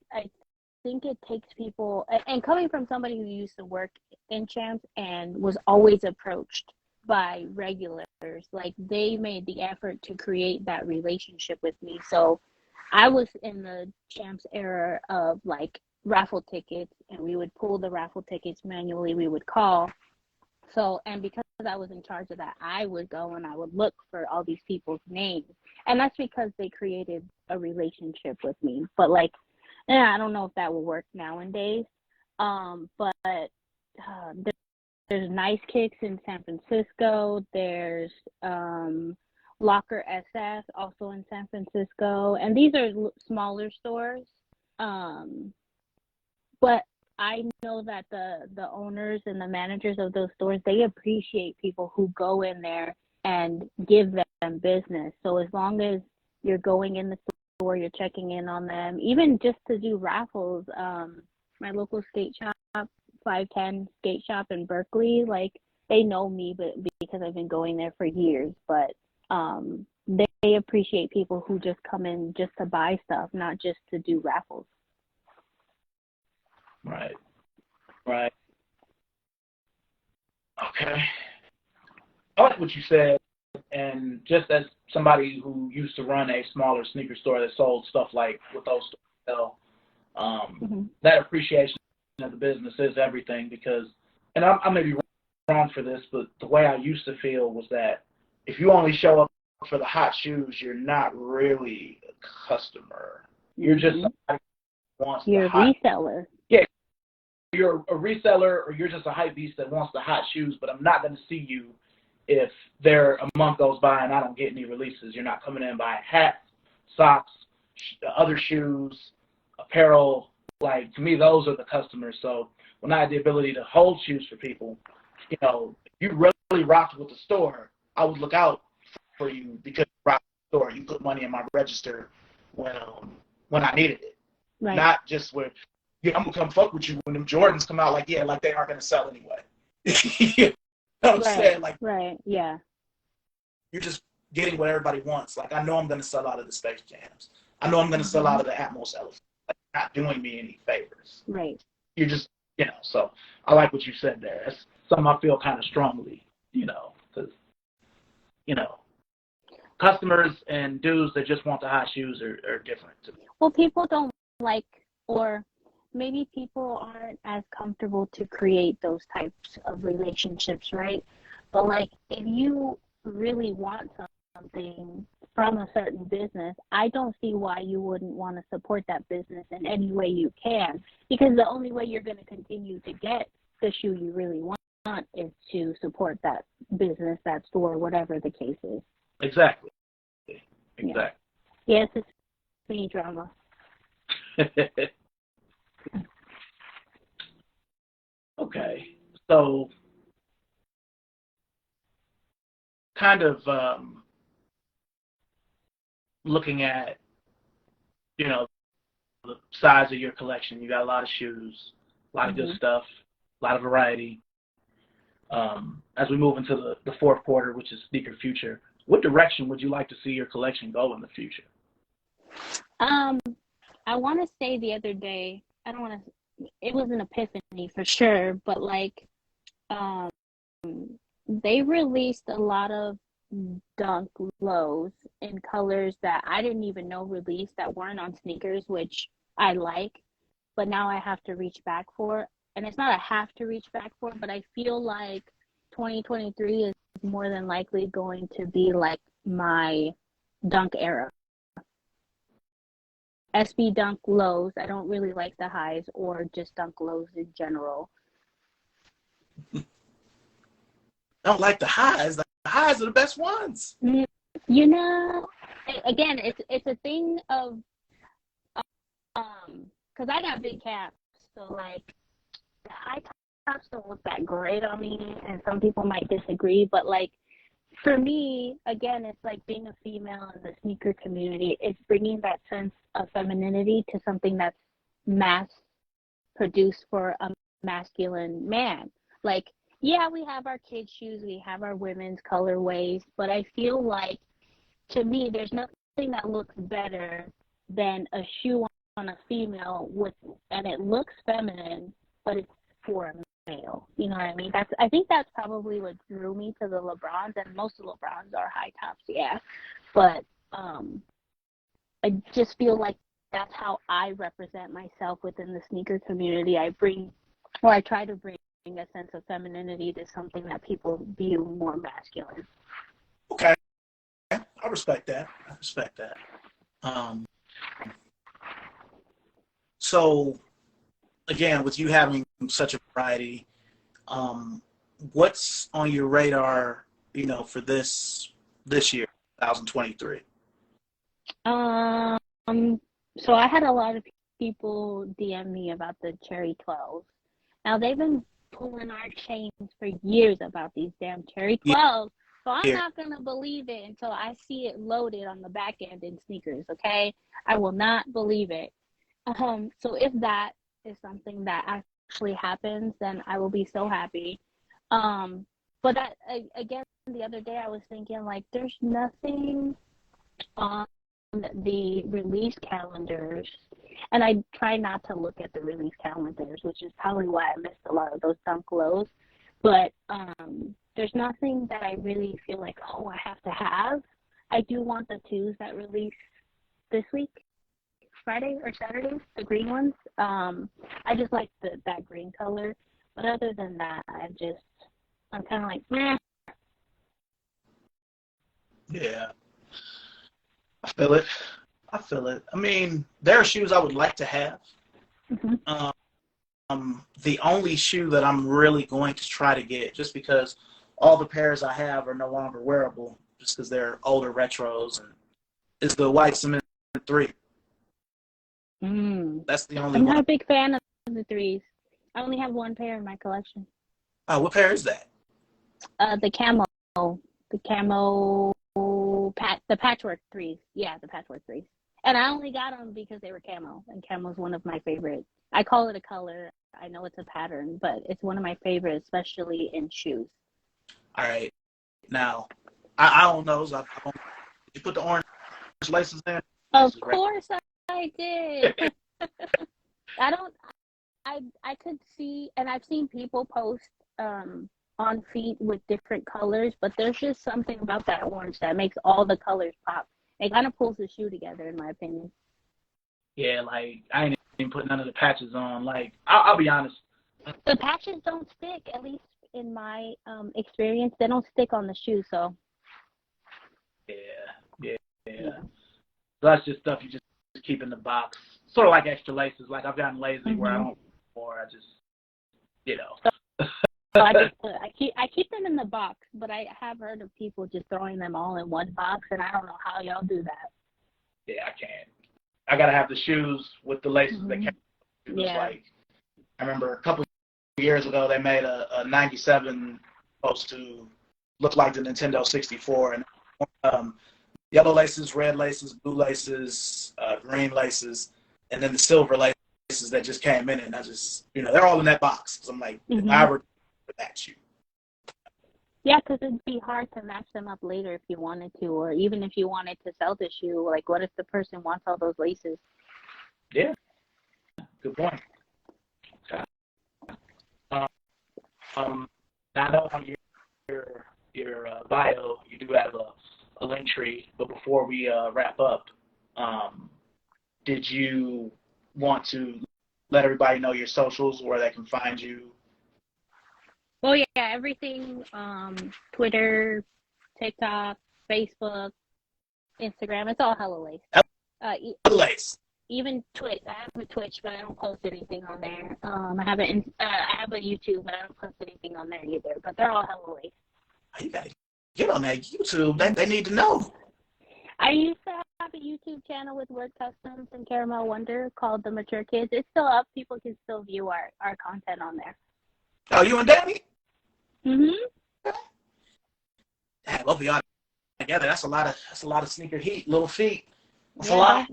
think it takes people, and coming from somebody who used to work in Champs and was always approached by regulars, like they made the effort to create that relationship with me. So I was in the Champs era of like raffle tickets, and we would pull the raffle tickets manually. We would call. So, and because I was in charge of that, I would go and I would look for all these people's names. And that's because they created a relationship with me. But like, yeah, I don't know if that will work nowadays. But there's Nice Kicks in San Francisco. There's Locker SF also in San Francisco. And these are smaller stores. But I know that the owners and the managers of those stores, they appreciate people who go in there and give them business. So as long as you're going in the store, you're checking in on them, even just to do raffles. My local skate shop, 510 skate shop in Berkeley, like they know me, but because I've been going there for years. But they appreciate people who just come in just to buy stuff, not just to do raffles. Right. Right. Okay. I like what you said, and just as somebody who used to run a smaller sneaker store that sold stuff like what those stores sell, that appreciation of the business is everything. Because, and I may be wrong for this, but the way I used to feel was that if you only show up for the hot shoes, you're not really a customer. You're just somebody who wants you're the hot. Reseller. Yeah. You're a reseller, or you're just a hype beast that wants the hot shoes, but I'm not going to see you if a month goes by and I don't get any releases. You're not coming in buying hats, socks, other shoes, apparel. Like, to me, those are the customers. So when I had the ability to hold shoes for people, if you really rocked with the store, I would look out for you because you rocked the store. You put money in my register when I needed it. Right. Not just where I'm gonna come fuck with you when them Jordans come out. Like they aren't gonna sell anyway. You know what I'm saying? Like, right, yeah. You're just getting what everybody wants. Like, I know I'm gonna sell out of the Space Jams. I know I'm gonna sell out of the Atmos Elephant. Like, you're not doing me any favors. Right. You're just, So I like what you said there. That's something I feel kind of strongly. Because customers and dudes that just want the hot shoes are different to me. Well, people don't like, or maybe people aren't as comfortable to create those types of relationships, right? But like, if you really want something from a certain business, I don't see why you wouldn't want to support that business in any way you can, because the only way you're going to continue to get the shoe you really want is to support that business, that store, whatever the case is. Exactly. Yes, it's me drama. Okay, so kind of looking at, the size of your collection. You got a lot of shoes, a lot of good stuff, a lot of variety. As we move into the fourth quarter, which is Sneaker Future, what direction would you like to see your collection go in the future? I want to say the other day, it was an epiphany for sure, but like, they released a lot of Dunk lows in colors that I didn't even know released, that weren't on sneakers, which I like, but now I have to reach back for. And it's not a have to reach back for, but I feel like 2023 is more than likely going to be like my Dunk era. SB Dunk lows, I don't really like the highs, or just Dunk lows in general. I don't like the highs. The highs are the best ones. Again, it's a thing of, because I got big caps, so like the high tops don't look that great on me, and some people might disagree, but like, for me, again, it's like being a female in the sneaker community. It's bringing that sense of femininity to something that's mass produced for a masculine man. Like, yeah, we have our kids' shoes, we have our women's colorways, but I feel like, to me, there's nothing that looks better than a shoe on a female and it looks feminine, but it's for a male. You know what I mean? I think that's probably what drew me to the LeBrons, and most of the LeBrons are high tops, yeah. But I just feel like that's how I represent myself within the sneaker community. I try to bring a sense of femininity to something that people view more masculine. Okay, I respect that. I respect that. Um, so again, with you having such a variety, what's on your radar, for this year, 2023? Um, so I had a lot of people DM me about the Cherry 12s. Now they've been pulling our chains for years about these damn Cherry 12s. So I'm Yeah. not gonna believe it until I see it loaded on the back end in sneakers, okay? I will not believe it. So if that is something that actually happens, then I will be so happy. But again, the other day I was thinking like there's nothing on the release calendars, and I try not to look at the release calendars, which is probably why I missed a lot of those dunk lows. But there's nothing that I really feel like, oh, I have to have. I do want the twos that release this week, Friday or Saturday, the green ones. I just like that green color. But other than that, I'm kind of like, meh. Yeah, I feel it. I feel it. I mean, there are shoes I would like to have. Mm-hmm. The only shoe that I'm really going to try to get, just because all the pairs I have are no longer wearable, just because they're older retros, and is the white cement 3. That's the only I'm one. not a big fan of the threes. I only have one pair in my collection. Oh, what pair is that? The the patchwork threes. Yeah, the patchwork threes. And I only got them because they were camo, and camo is one of my favorites. I call it a color. I know it's a pattern, but it's one of my favorites, especially in shoes. All right. Now, I own those. Did you put the orange laces in? Of course I did. I don't. I could see, and I've seen people post on feet with different colors, but there's just something about that orange that makes all the colors pop. It kind of pulls the shoe together, in my opinion. Yeah, like I ain't even put none of the patches on. Like I'll be honest. The patches don't stick, at least in my experience. They don't stick on the shoe, so. Yeah. So that's just stuff you just keep in the box. Sort of like extra laces. Like I've gotten lazy where I don't more. I just, So I keep them in the box, but I have heard of people just throwing them all in one box, and I don't know how y'all do that. Yeah, I can't. I gotta have the shoes with the laces that can't. Yeah. Like I remember a couple of years ago they made a 97 supposed to look like the Nintendo 64, and yellow laces, red laces, blue laces, green laces, and then the silver laces that just came in it. And I just, they're all in that box. So I'm like, if I ever for that shoe. Yeah, because it'd be hard to match them up later if you wanted to, or even if you wanted to sell the shoe. Like, what if the person wants all those laces? Yeah, good point. I know on your bio you do have a link tree, but before we wrap up, did you want to let everybody know your socials, where they can find you? Oh yeah, everything. Twitter, TikTok, Facebook, Instagram. It's all Hello Lace. Lace. Even Twitch. I have a Twitch, but I don't post anything on there. I have a YouTube, but I don't post anything on there either. But they're all Hello Lace. You gotta get on that YouTube. They need to know. I used to have a YouTube channel with Word Customs and Caramel Wonder called The Mature Kids. It's still up. People can still view our content on there. Oh, you and Danny? Mm-hmm. Damn, both of y'all together. That's a lot of sneaker heat, little feet. That's a lot.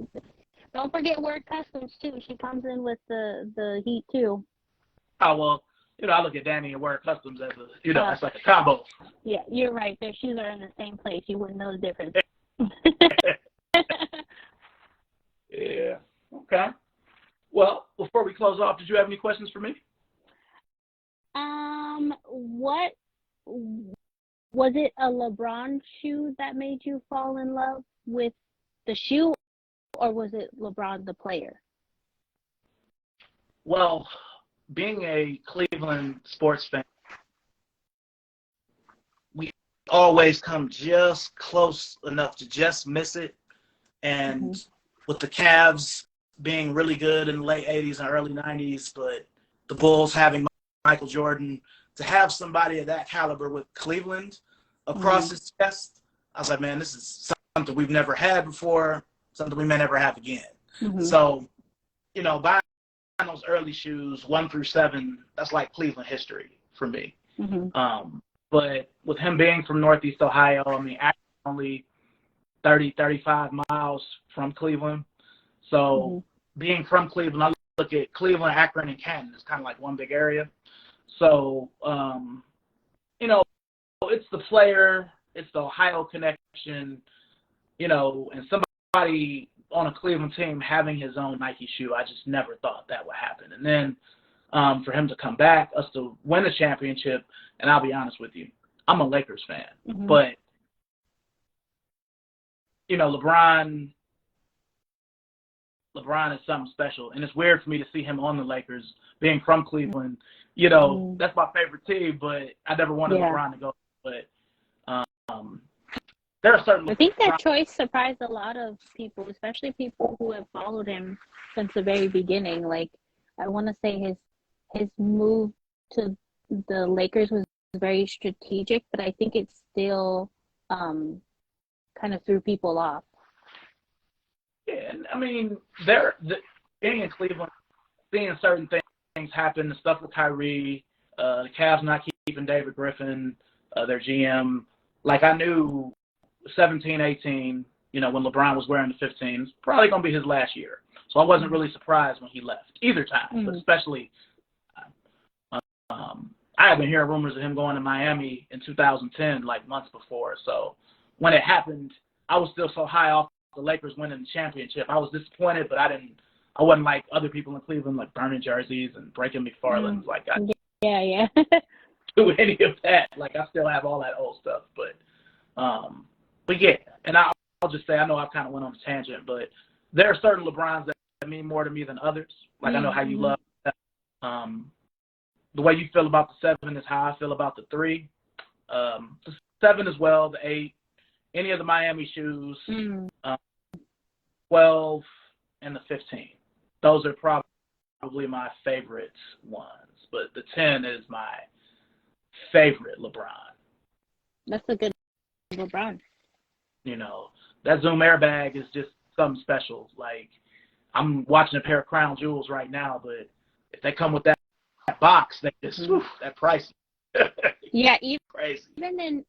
Don't forget Word Customs too. She comes in with the heat too. Oh well, I look at Danny and Word Customs as that's like a combo. Yeah, you're right. Their shoes are in the same place. You wouldn't know the difference. Yeah. Okay. Well, before we close off, did you have any questions for me? What was it? A LeBron shoe that made you fall in love with the shoe, or was it LeBron the player? Well, being a Cleveland sports fan, we always come just close enough to just miss it. And with the Cavs being really good in the late 80s and early 90s, but the Bulls having Michael Jordan, to have somebody of that caliber with Cleveland across his chest, I was like, man, this is something we've never had before, something we may never have again. So, you know, buying those early shoes, 1 through 7, that's like Cleveland history for me. But with him being from Northeast Ohio, I mean, actually only 30, 35 miles from Cleveland. So being from Cleveland, I look at Cleveland, Akron, and Canton. It's kind of like one big area. So, you know, it's the flair, it's the Ohio connection, you know, and somebody on a Cleveland team having his own Nike shoe, I just never thought that would happen. And then for him to come back, us to win the championship, and I'll be honest with you, I'm a Lakers fan. But, you know, LeBron is something special. And it's weird for me to see him on the Lakers, being from Cleveland. You know, that's my favorite team, but I never wanted LeBron to go. But there are certain. I think that choice surprised a lot of people, especially people who have followed him since the very beginning. Like, I want to say his move to the Lakers was very strategic, but I think it still kind of threw people off. Yeah, I mean, being in Cleveland, seeing certain things happen, the stuff with Kyrie, the Cavs not keeping David Griffin, their GM. Like, I knew 17, 18, you know, when LeBron was wearing the 15s, probably going to be his last year. So I wasn't really surprised when he left either time, but especially I had been hearing rumors of him going to Miami in 2010, like months before. So when it happened, I was still so high off the Lakers winning the championship. I was disappointed, but I wasn't like other people in Cleveland, like burning jerseys and breaking McFarland's. Like, I didn't do any of that. Like, I still have all that old stuff. But yeah, and I'll just say, I know I've kind of went on a tangent, but there are certain LeBrons that mean more to me than others. Like, I know how you love that. The way you feel about the 7 is how I feel about the 3. The 7 as well, the 8, any of the Miami shoes, 12, and the 15. Those are probably my favorite ones. But the 10 is my favorite LeBron. That's a good LeBron. You know, that Zoom airbag is just something special. Like, I'm watching a pair of Crown Jewels right now, but if they come with that box, they just, that price. Yeah, crazy.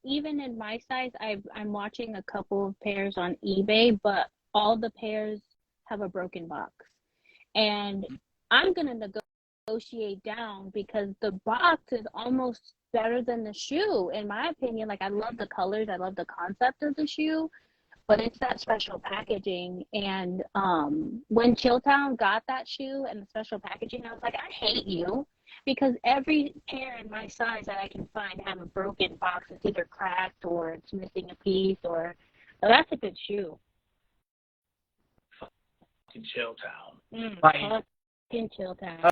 Even in my size, I'm watching a couple of pairs on eBay, but all the pairs have a broken box. And I'm going to negotiate down because the box is almost better than the shoe, in my opinion. Like, I love the colors, I love the concept of the shoe, but it's that special packaging. And when Chilltown got that shoe and the special packaging, I was like, I hate you, because every pair in my size that I can find have a broken box. It's either cracked or it's missing a piece, or so that's a good shoe. Fucking Chilltown. Fucking Chilltown.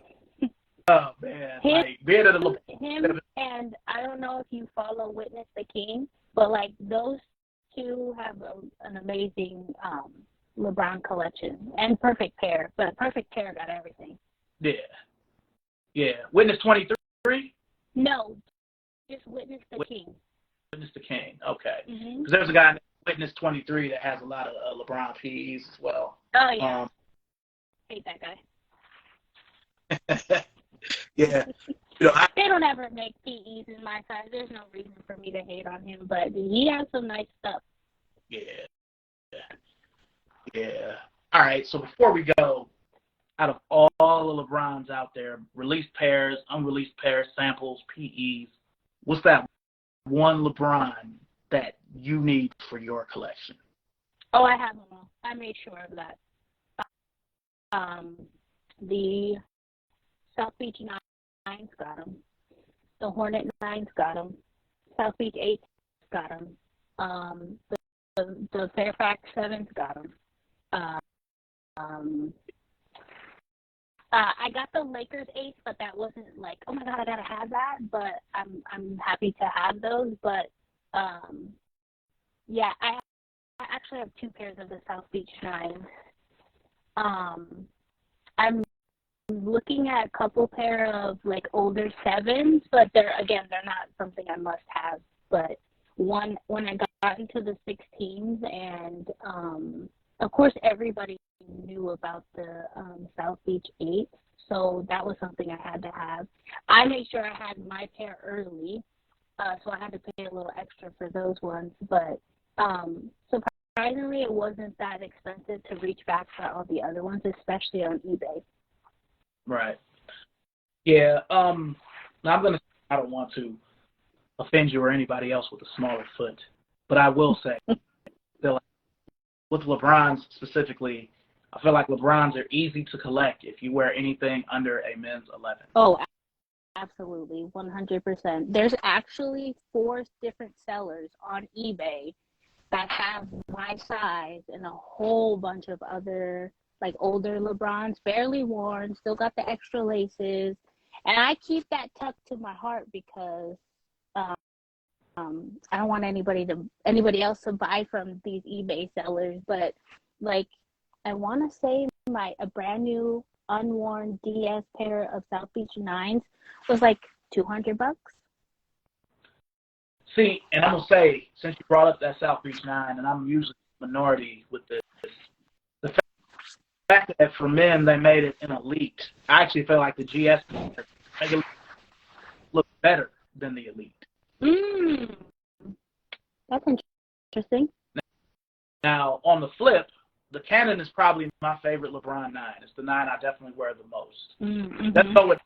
Oh man, him, and I don't know if you follow Witness the King, but like those two have an amazing LeBron collection and Perfect Pair. But Perfect Pair got everything. Yeah. Witness 23? No, just Witness the King. Witness the King. Okay. Because there's a guy named Witness 23 that has a lot of LeBron PEs as well. Oh yeah. Hate that guy. Yeah. You know, they don't ever make PEs in my size. There's no reason for me to hate on him, but he has some nice stuff. Yeah. All right, so before we go, out of all the LeBrons out there, released pairs, unreleased pairs, samples, PEs, what's that one LeBron that you need for your collection? Oh, I have them all. I made sure of that. The South Beach 9's got them. The Hornet 9's got them. South Beach 8's got them. The Fairfax 7's got them. I got the Lakers 8, but that wasn't like, oh my God, I gotta have that. But I'm happy to have those. But yeah, I actually have 2 pairs of the South Beach 9s. I'm looking at a couple pair of like older 7s, but they're not something I must have. But when I got into the 16s, and of course everybody knew about the South Beach 8, so that was something I had to have. I made sure I had my pair early, so I had to pay a little extra for those ones. But surprisingly, it wasn't that expensive to reach back for all the other ones, especially on eBay. Right. Yeah. Now I'm gonna. I don't want to offend you or anybody else with a smaller foot, but I will say, that with LeBrons specifically, I feel like LeBrons are easy to collect if you wear anything under a men's 11. Oh, absolutely, 100%. There's actually 4 different sellers on eBay that have my size and a whole bunch of other like older LeBrons, barely worn, still got the extra laces, and I keep that tucked to my heart because I don't want anybody else to buy from these eBay sellers. But like, I want to say a brand new unworn DS pair of South Beach 9s was like $200. See, and I'm gonna say, since you brought up that South Beach 9, and I'm usually a minority with this, the fact that for men they made it an elite, I actually feel like the GS make it look better than the elite. That's interesting. Now, on the flip, the Canon is probably my favorite LeBron 9. It's the 9 I definitely wear the most. Mm-hmm. That's no with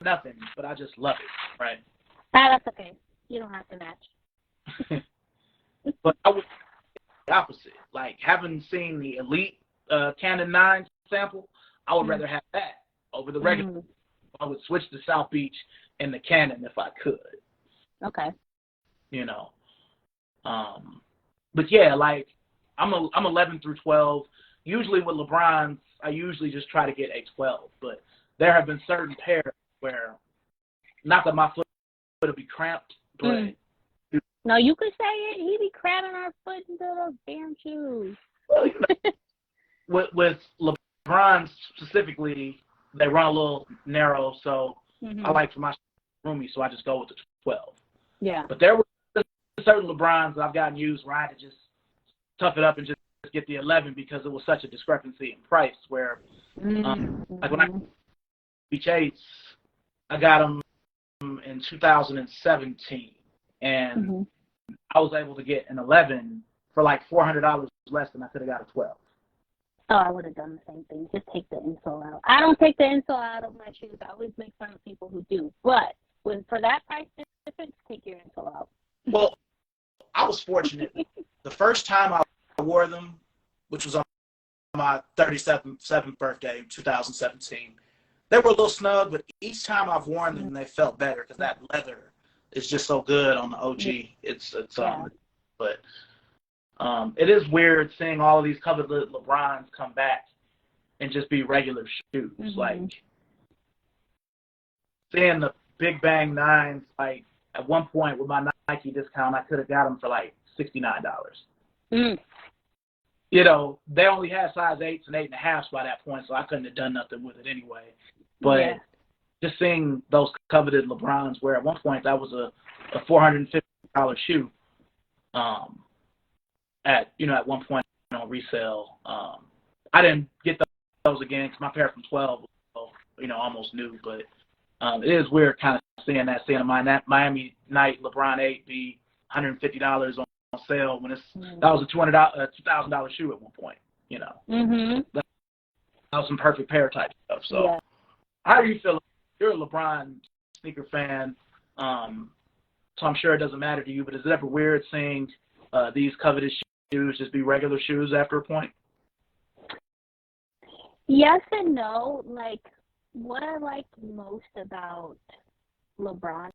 nothing, but I just love it, right? That's okay. You don't have to match. But I would the opposite. Like, having seen the elite Canon 9 sample, I would rather have that over the regular. I would switch to South Beach and the Canon if I could. Okay. You know. But yeah, like I'm 11 through 12. Usually with LeBrons, I usually just try to get a 12. But there have been certain pairs where, not that my foot would be cramped, but no, you could say it. He be cramming our foot into those damn shoes. Well, you know, with LeBrons specifically, they run a little narrow, so I like for my roomy, so I just go with the 12. Yeah. But there were certain LeBrons that I've gotten used where I had to just tough it up and just get the 11 because it was such a discrepancy in price. Where, like when I Beach 8s, I got them in 2017, and I was able to get an 11 for like $400 less than I could have got a 12. Oh, I would have done the same thing. Just take the insole out. I don't take the insole out of my shoes. I always make fun of people who do. But for that price difference, take your insole out. Well, I was fortunate. The first time I wore them, which was on my 37th birthday, 2017, they were a little snug, but each time I've worn them, they felt better because that leather is just so good on the OG. But it is weird seeing all of these coveted LeBrons come back and just be regular shoes. Like seeing the Big Bang 9s, like at one point with my Nike discount, I could have got them for like $69. You know, they only had size 8s and 8.5s by that point, so I couldn't have done nothing with it anyway. But just seeing those coveted LeBrons, where at one point that was a $450 shoe, at one point on resale. I didn't get those again because my pair from 12 was, almost new. But it is weird kind of seeing that Miami Night LeBron 8 be $150 on sale when that was a $2,000 shoe at one point. That was some perfect pair type stuff. So how do you feel? You're a LeBron sneaker fan, so I'm sure it doesn't matter to you. But is it ever weird seeing these coveted shoes just be regular shoes after a point? Yes and no. Like, what I like most about LeBron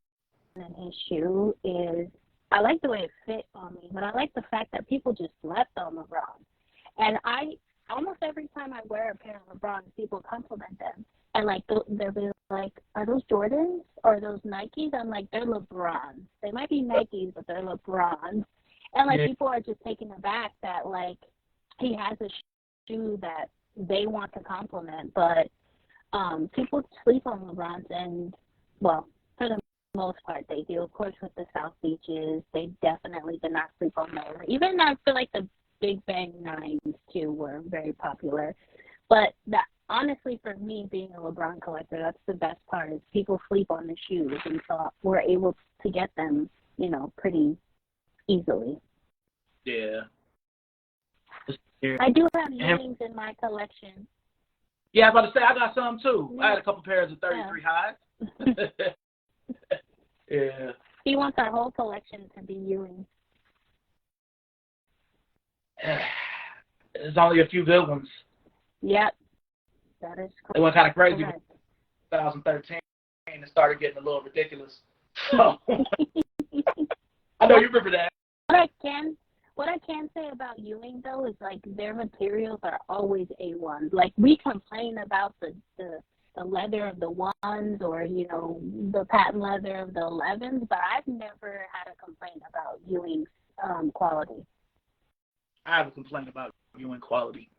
and his shoe is I like the way it fit on me, but I like the fact that people just slept on LeBron. And I almost every time I wear a pair of LeBrons, people compliment them. And like they'll be like, "Are those Jordans or are those Nikes?" I'm like, "They're LeBrons. They might be Nikes, but they're LeBrons." And like people are just taken aback that like he has a shoe that they want to compliment, but people sleep on LeBrons, and well, for the most part they do. Of course, with the South Beaches, they definitely did not sleep on them. Even I feel like the Big Bang Nines too were very popular. But that honestly, for me, being a LeBron collector, that's the best part. Is people sleep on the shoes, and so we're able to get them, pretty easily. Yeah. I do have Ewings in my collection. Yeah, I was about to say, I got some too. Yeah. I had a couple pairs of 33 highs. Yeah. He wants our whole collection to be Ewings. There's only a few good ones. Yep. That is correct. It went kind of crazy in 2013. It started getting a little ridiculous. So, I know you remember that. What I can say about Ewing though is like their materials are always A1. Like we complain about the leather of the ones or the patent leather of the 11s, but I've never had a complaint about Ewing's quality. I have a complaint about Ewing quality.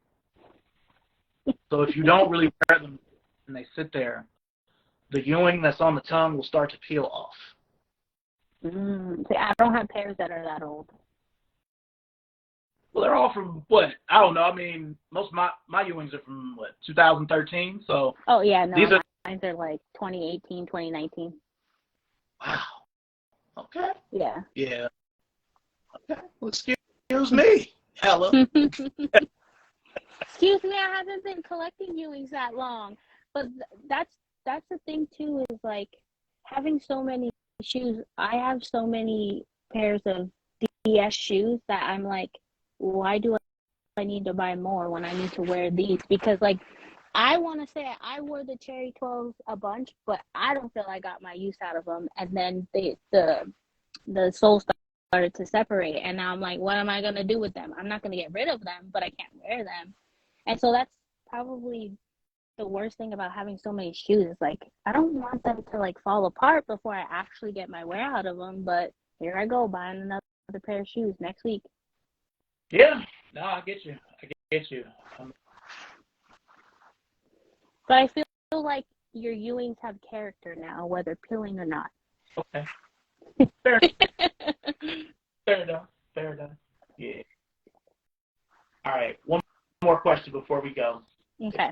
So if you don't really wear them and they sit there, the Ewing that's on the tongue will start to peel off. See, I don't have pairs that are that old. Well, they're all from what? I don't know. I mean, most of my Ewings are from 2013. So. Oh yeah, no, mine are like 2018, 2019. Wow. Okay. Yeah. Yeah. Okay. Well, excuse me. Hello. Excuse me, I haven't been collecting Ewings that long. But that's the thing too, is like having so many shoes. I have so many pairs of DS shoes that I'm like, why do I need to buy more when I need to wear these? Because like I want to say I wore the Cherry 12s a bunch, but I don't feel I got my use out of them. And then the soles started to separate, and now I'm like, what am I gonna do with them? I'm not gonna get rid of them, but I can't wear them. And so that's probably the worst thing about having so many shoes. Is like I don't want them to like fall apart before I actually get my wear out of them. But here I go buying another pair of shoes next week. Yeah, no, I get you. But I feel like your Ewings have character now, whether peeling or not. Okay. Fair enough. Yeah. All right. One more question before we go. Okay.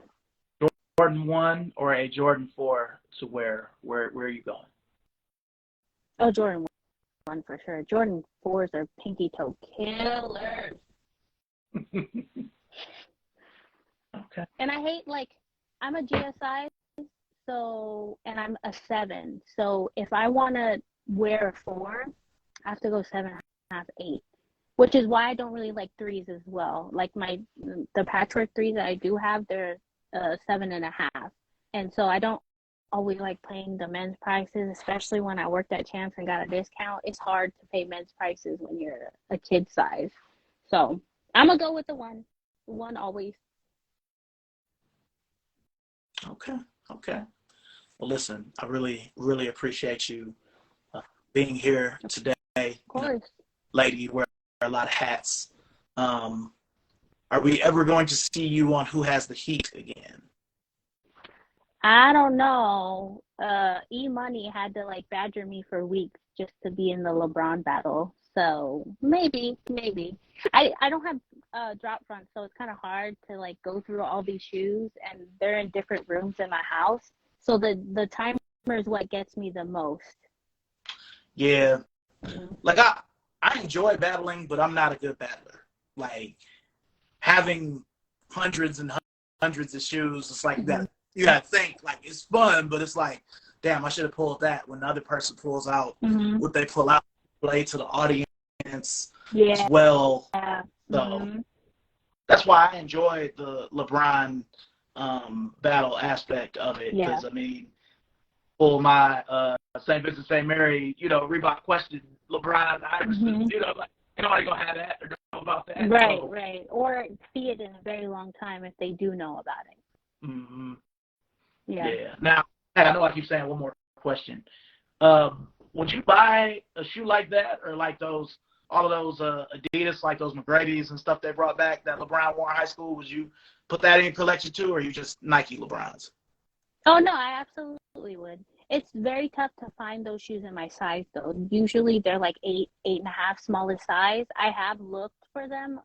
Jordan 1 or a Jordan 4 to wear? Where are you going? Oh, Jordan 1 for sure. Jordan 4s are pinky toe killers. Okay. And I hate, like, I'm a GSI, and I'm a 7. So if I want to wear a 4, I have to go 7.5, 8. Which is why I don't really like 3s as well. Like the patchwork 3s that I do have, they're 7.5. And so I don't always like paying the men's prices, especially when I worked at Champs and got a discount. It's hard to pay men's prices when you're a kid size. So I'm going to go with the 1. 1 always. Okay. Well, listen, I really, really appreciate you being here today. Of course. Lady, you wear a lot of hats. Are we ever going to see you on Who Has the Heat again? I don't know. E-Money had to like badger me for weeks just to be in the LeBron battle. So maybe. I don't have drop fronts, so it's kind of hard to like go through all these shoes, and they're in different rooms in my house. So the timer is what gets me the most. Yeah. Like I enjoy battling, but I'm not a good battler. Like having hundreds and hundreds of shoes, it's like that. You gotta think like it's fun, but it's like, damn, I should have pulled that when the other person pulls out what they pull out, play to the audience as well. Yeah. So that's why I enjoy the LeBron battle aspect of it. Because I mean, pull my St. Vincent St. Mary, Reebok question LeBron Iverson, like nobody gonna have that or about that. Right, So, right. Or see it in a very long time if they do know about it. mm-hmm. Yeah. Yeah. Now, I know I keep saying one more question. Would you buy a shoe like that, or like all of those Adidas, like those McGrady's and stuff they brought back that LeBron wore in high school? Would you put that in your collection too, or are you just Nike LeBrons? Oh no, I absolutely would. It's very tough to find those shoes in my size though. Usually they're like 8.5, smallest size. I have looked for them.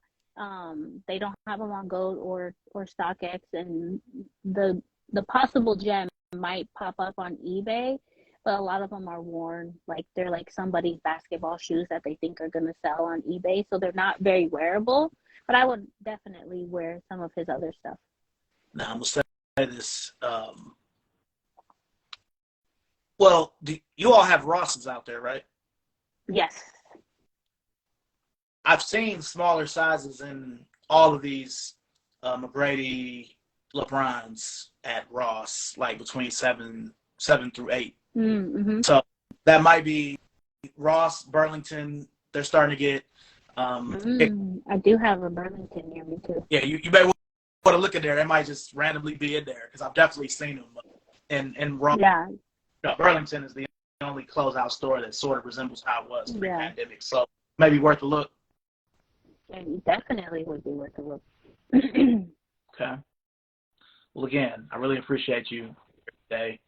They don't have them on Goat or StockX, and the possible gem might pop up on eBay, but a lot of them are worn. Like they're like somebody's basketball shoes that they think are gonna sell on eBay, so they're not very wearable. But I would definitely wear some of his other stuff. Now I'm gonna say this. Well, you all have Rosses out there, right? Yes. I've seen smaller sizes in all of these McGrady LeBrons at Ross, like between seven through 8. Mm-hmm. So that might be Ross, Burlington. They're starting to get. I do have a Burlington near me too. Yeah, you may want to look at there. They might just randomly be in there because I've definitely seen them. And Ross, Yeah. Burlington is the only closeout store that sort of resembles how it was pre-pandemic. Yeah. So maybe worth a look. It definitely would be worth a look. Okay. Well, again, I really appreciate you today.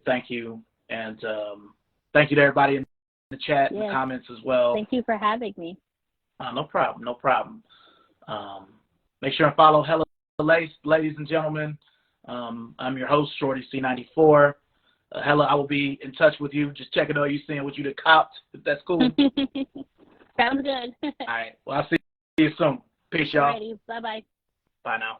Thank you. And thank you to everybody in the chat and the comments as well. Thank you for having me. No problem. No problem. Make sure and follow Hella Lace, ladies and gentlemen. I'm your host, Shorty C94. Hella, I will be in touch with you. Just checking out you seeing what you done copped, if that's cool. Sounds good. All right. Well, I'll see you soon. Peace, y'all. Alrighty. Bye-bye. Bye now.